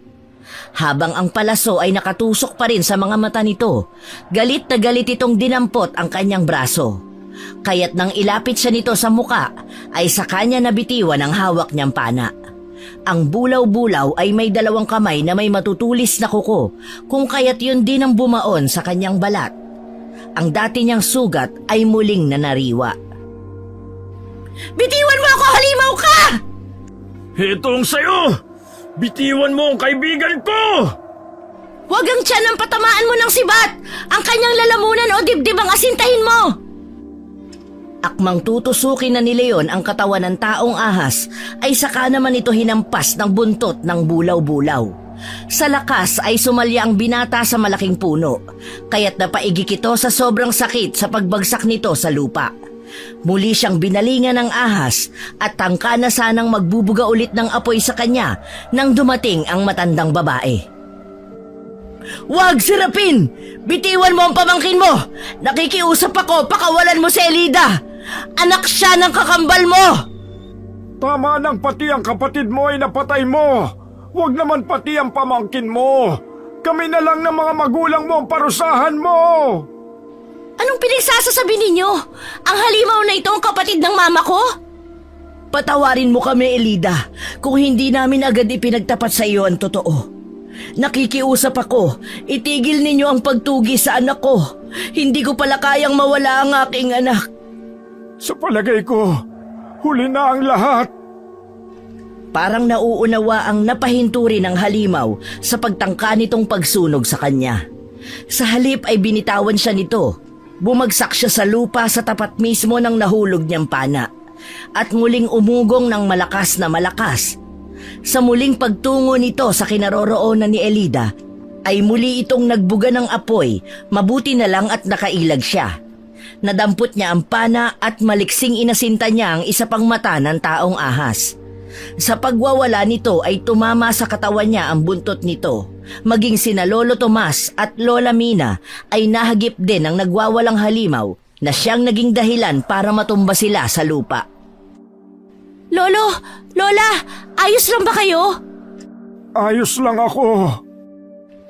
Habang ang palaso ay nakatusok pa rin sa mga mata nito, galit na galit itong dinampot ang kanyang braso. Kaya't nang ilapit siya nito sa muka, ay sa kanya nabitiwan ang hawak niyang pana. Ang bulaw-bulaw ay may 2 kamay na may matutulis na kuko, kung kaya't yun din ang bumaon sa kanyang balat. Ang dati niyang sugat ay muling nanariwa. Bitiwan mo ako, halimaw ka! Itong sa'yo! Bitiwan mo ang kaibigan ko! Huwag ang tiyan ang patamaan mo ng sibat! Ang kanyang lalamunan o dibdib ang asintahin mo! Akmang tutusukin na ni Leon ang katawan ng taong ahas, ay saka naman ito hinampas ng buntot ng bulaw-bulaw. Sa lakas ay sumalya ang binata sa malaking puno, kaya't napaigik ito sa sobrang sakit sa pagbagsak nito sa lupa. Muli siyang binalingan ng ahas at tangka na sanang magbubuga ulit ng apoy sa kanya nang dumating ang matandang babae. Wag, Serapin! Bitiwan mo ang pamangkin mo! Nakikiusap ako, pakawalan mo si Elida! Anak siya ng kakambal mo! Tama nang pati ang kapatid mo ay napatay mo. Huwag naman pati ang pamangkin mo. Kami na lang ng mga magulang mo ang parusahan mo. Anong pinagsasasabi ninyo? Ang halimaw na ito ang kapatid ng mama ko? Patawarin mo kami, Elida, kung hindi namin agad ipinagtapat sa iyo ang totoo. Nakikiusap ako, itigil ninyo ang pagtugi sa anak ko. Hindi ko pala kayang mawala ang aking anak. Sa palagay ko, huli na ang lahat. Parang nauunawa ang napahinturi ng halimaw sa pagtangka nitong pagsunog sa kanya. Sa halip ay binitawan siya nito. Bumagsak siya sa lupa sa tapat mismo ng nahulog niyang pana. At muling umugong ng malakas na malakas. Sa muling pagtungo nito sa kinaroroonan ni Elida, ay muli itong nagbuga ng apoy, mabuti na lang at nakailag siya. Nadampot niya ang pana at maliksing inasinta niya ang isa pang mata ng taong ahas. Sa pagwawala nito ay tumama sa katawan niya ang buntot nito. Maging sina Lolo Tomas at Lola Mina ay nahagip din ng nagwawalang halimaw na siyang naging dahilan para matumba sila sa lupa. Lolo! Lola! Ayos lang ba kayo? Ayos lang ako.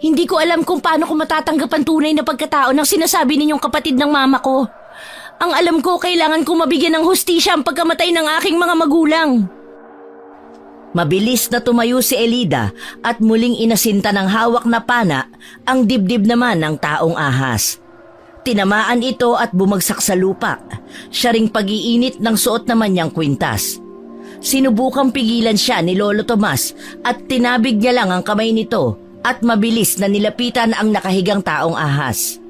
Hindi ko alam kung paano ko matatanggap ang tunay na pagkatao ng sinasabi ninyong kapatid ng mama ko. Ang alam ko, kailangan kong mabigyan ng hustisya ang pagkamatay ng aking mga magulang. Mabilis na tumayo si Elida at muling inasinta ng hawak na pana ang dibdib naman ng taong ahas. Tinamaan ito at bumagsak sa lupa. Siya ring pag-iinit ng suot naman niyang kwintas. Sinubukang pigilan siya ni Lolo Tomas at tinabig niya lang ang kamay nito at mabilis na nilapitan ang nakahigang taong ahas.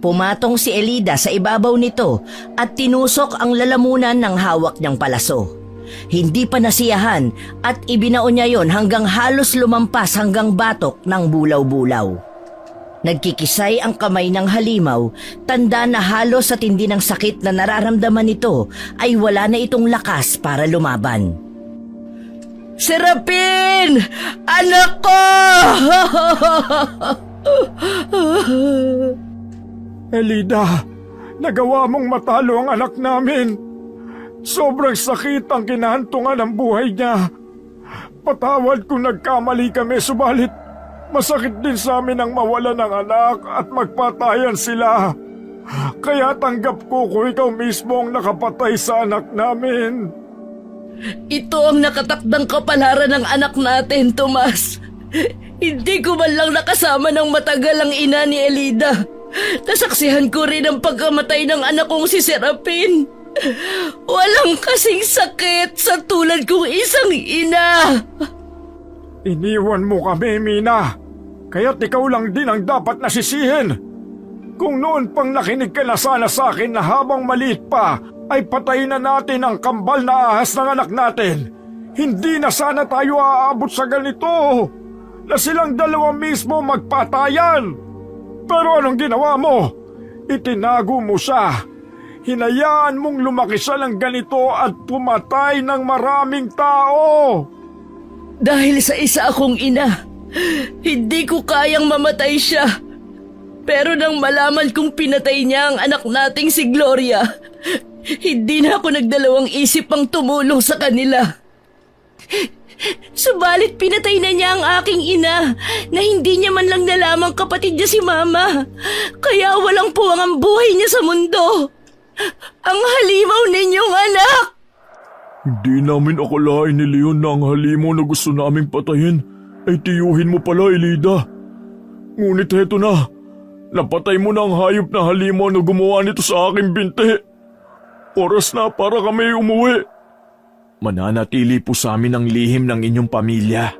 Pumatong si Elida sa ibabaw nito at tinusok ang lalamunan ng hawak niyang palaso. Hindi pa nasiyahan at ibinaon niya yon hanggang halos lumampas hanggang batok ng bulaw-bulaw. Nagkikisay ang kamay ng halimaw, tanda na halos sa tindi ng sakit na nararamdaman nito ay wala na itong lakas para lumaban. Serapin! Anak ko! Elida, nagawa mong matalo ang anak namin. Sobrang sakit ang kinahantungan ng buhay niya. Patawad kung nagkamali kami, subalit masakit din sa amin ang mawala ng anak at magpatayan sila. Kaya tanggap ko kung ikaw mismo ang nakapatay sa anak namin. Ito ang nakatakdang kapalaran ng anak natin, Tomas. Hindi ko man lang nakasama ng matagal ang ina ni Elida. Nasaksihan ko rin ang pagkamatay ng anak kong si Serapin. Walang kasing sakit sa tulad kong isang ina. Iniwan mo kami, Mina. Kaya't ikaw lang din ang dapat nasisihin. Kung noon pang nakinig ka na sana sa akin na habang maliit pa, ay patayin na natin ang kambal na ahas ng anak natin. Hindi na sana tayo aabot sa ganito. Na silang dalawa mismo magpatayan. Pero anong ginawa mo? Itinago mo siya. Hinayaan mong lumaki siya ng ganito at pumatay ng maraming tao. Dahil sa isa akong ina, hindi ko kayang mamatay siya. Pero nang malaman kong pinatay niya ang anak nating si Gloria, hindi na ako nagdalawang isip pang tumulong sa kanila. Subalit pinatay na niya ang aking ina na hindi niya man lang nalamang kapatid niya si Mama. Kaya walang puwang ang buhay niya sa mundo. Ang halimaw ninyong anak! Hindi namin akalain ni Leon na ang halimaw na gusto naming patayin ay tiyuhin mo pala, Elida. Ngunit heto na, napatay mo na ang hayop na halimaw na gumawa nito sa aking binti. Oras na para kami umuwi. Mananatili po sa amin ang lihim ng inyong pamilya.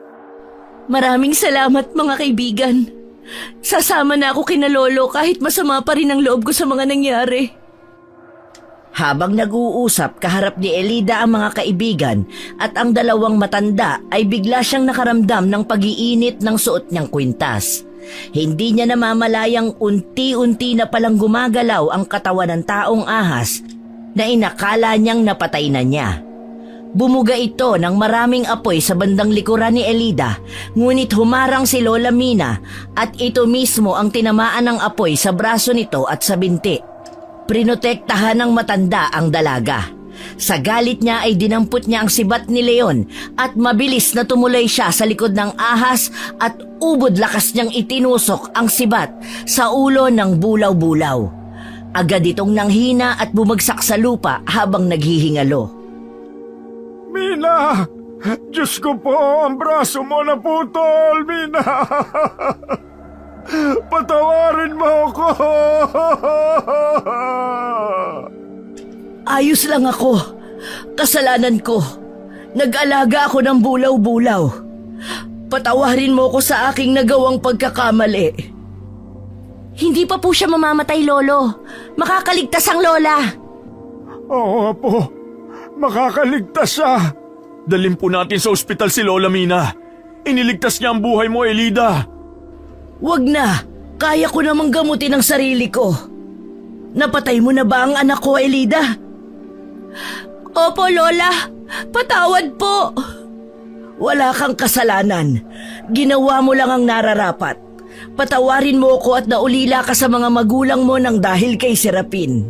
Maraming salamat mga kaibigan. Sasama na ako kina Lolo kahit masama pa rin ang loob ko sa mga nangyari. Habang nag-uusap kaharap ni Elida ang mga kaibigan at ang dalawang matanda ay bigla siyang nakaramdam ng pag-iinit ng suot niyang kwintas. Hindi niya namamalayang unti-unti na palang gumagalaw ang katawan ng taong ahas na inakala niyang napatay na niya. Bumuga ito ng maraming apoy sa bandang likuran ni Elida, ngunit humarang si Lola Mina at ito mismo ang tinamaan ng apoy sa braso nito at sa binti. Prinotektahan ng matanda ang dalaga. Sa galit niya ay dinampot niya ang sibat ni Leon at mabilis na tumuloy siya sa likod ng ahas at ubod lakas niyang itinusok ang sibat sa ulo ng bulaw-bulaw. Agad itong nanghina at bumagsak sa lupa habang naghihingalo. Mina! Diyos ko po, ang braso mo naputol, Mina! Patawarin mo ako! Ayos lang ako. Kasalanan ko. Nag-alaga ako ng bulaw-bulaw. Patawarin mo ko sa aking nagawang pagkakamali. Hindi pa po siya mamamatay, Lolo. Makakaligtas ang Lola. Oo po, makakaligtas siya. Dalhin po natin sa ospital si Lola Mina. Iniligtas niya ang buhay mo, Elida. Wag na. Kaya ko namang gamutin ang sarili ko. Napatay mo na ba ang anak ko, Elida? Opo, Lola. Patawad po. Wala kang kasalanan. Ginawa mo lang ang nararapat. Patawarin mo ko at naulila ka sa mga magulang mo nang dahil kay Serapin.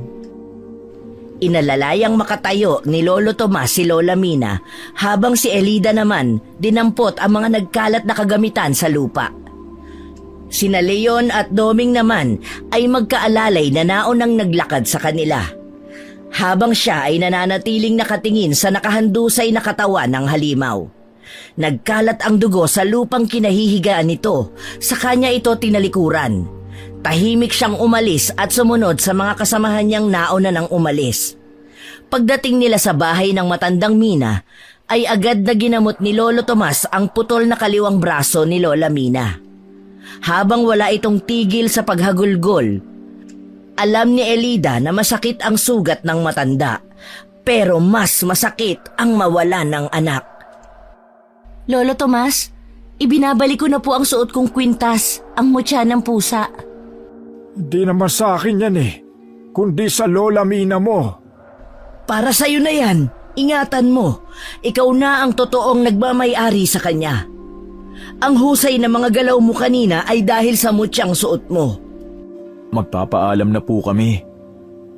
Inalalayang makatayo ni Lolo Tomas si Lola Mina habang si Elida naman dinampot ang mga nagkalat na kagamitan sa lupa. Sina Leon at Doming naman ay magkaalalay na naunang naglakad sa kanila. Habang siya ay nananatiling nakatingin sa nakahandusay na katawan ng halimaw. Nagkalat ang dugo sa lupang kinahihigaan nito, sa kanya ito tinalikuran. Tahimik siyang umalis at sumunod sa mga kasamahan niyang nauna nang umalis. Pagdating nila sa bahay ng matandang Mina, ay agad na ginamot ni Lolo Tomas ang putol na kaliwang braso ni Lola Mina. Habang wala itong tigil sa paghagulgol, alam ni Elida na masakit ang sugat ng matanda, pero mas masakit ang mawalan ng anak. Lolo Tomas, ibinabalik ko na po ang suot kong kwintas, ang mutya ng pusa. Hindi naman sa akin yan kundi sa Lola Mina mo. Para sa'yo na yan, ingatan mo. Ikaw na ang totoong nagmamay-ari sa kanya. Ang husay na mga galaw mo kanina ay dahil sa mutyang suot mo. Magpapaalam na po kami.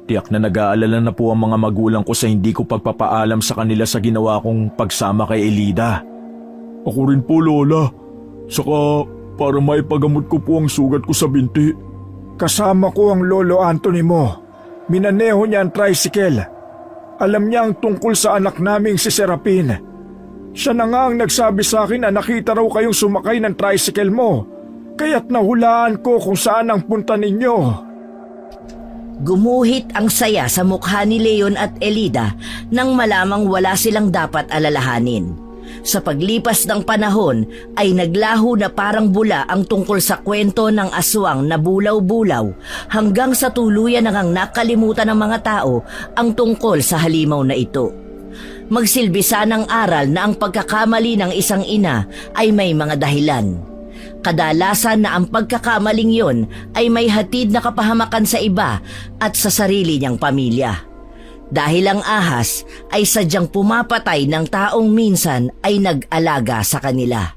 Tiyak na nag-aalala na po ang mga magulang ko sa hindi ko pagpapaalam sa kanila sa ginawa kong pagsama kay Elida. Ako rin po, Lola. Saka para maipagamot ko po ang sugat ko sa binti. Kasama ko ang Lolo Anthony mo. Minaneho niya ang tricycle. Alam niya ang tungkol sa anak naming si Serapin. Siya na nga ang nagsabi sa akin na nakita raw kayong sumakay ng tricycle mo. Kaya't nahulaan ko kung saan ang punta ninyo. Gumuhit ang saya sa mukha ni Leon at Elida nang malamang wala silang dapat alalahanin. Sa paglipas ng panahon ay naglaho na parang bula ang tungkol sa kwento ng aswang na bulaw-bulaw hanggang sa tuluyan nang nakalimutan ng mga tao ang tungkol sa halimaw na ito. Magsilbi sanang aral na ang pagkakamali ng isang ina ay may mga dahilan. Kadalasan na ang pagkakamaling yon ay may hatid na kapahamakan sa iba at sa sarili niyang pamilya. Dahil ang ahas ay sadyang pumapatay ng taong minsan ay nag-alaga sa kanila.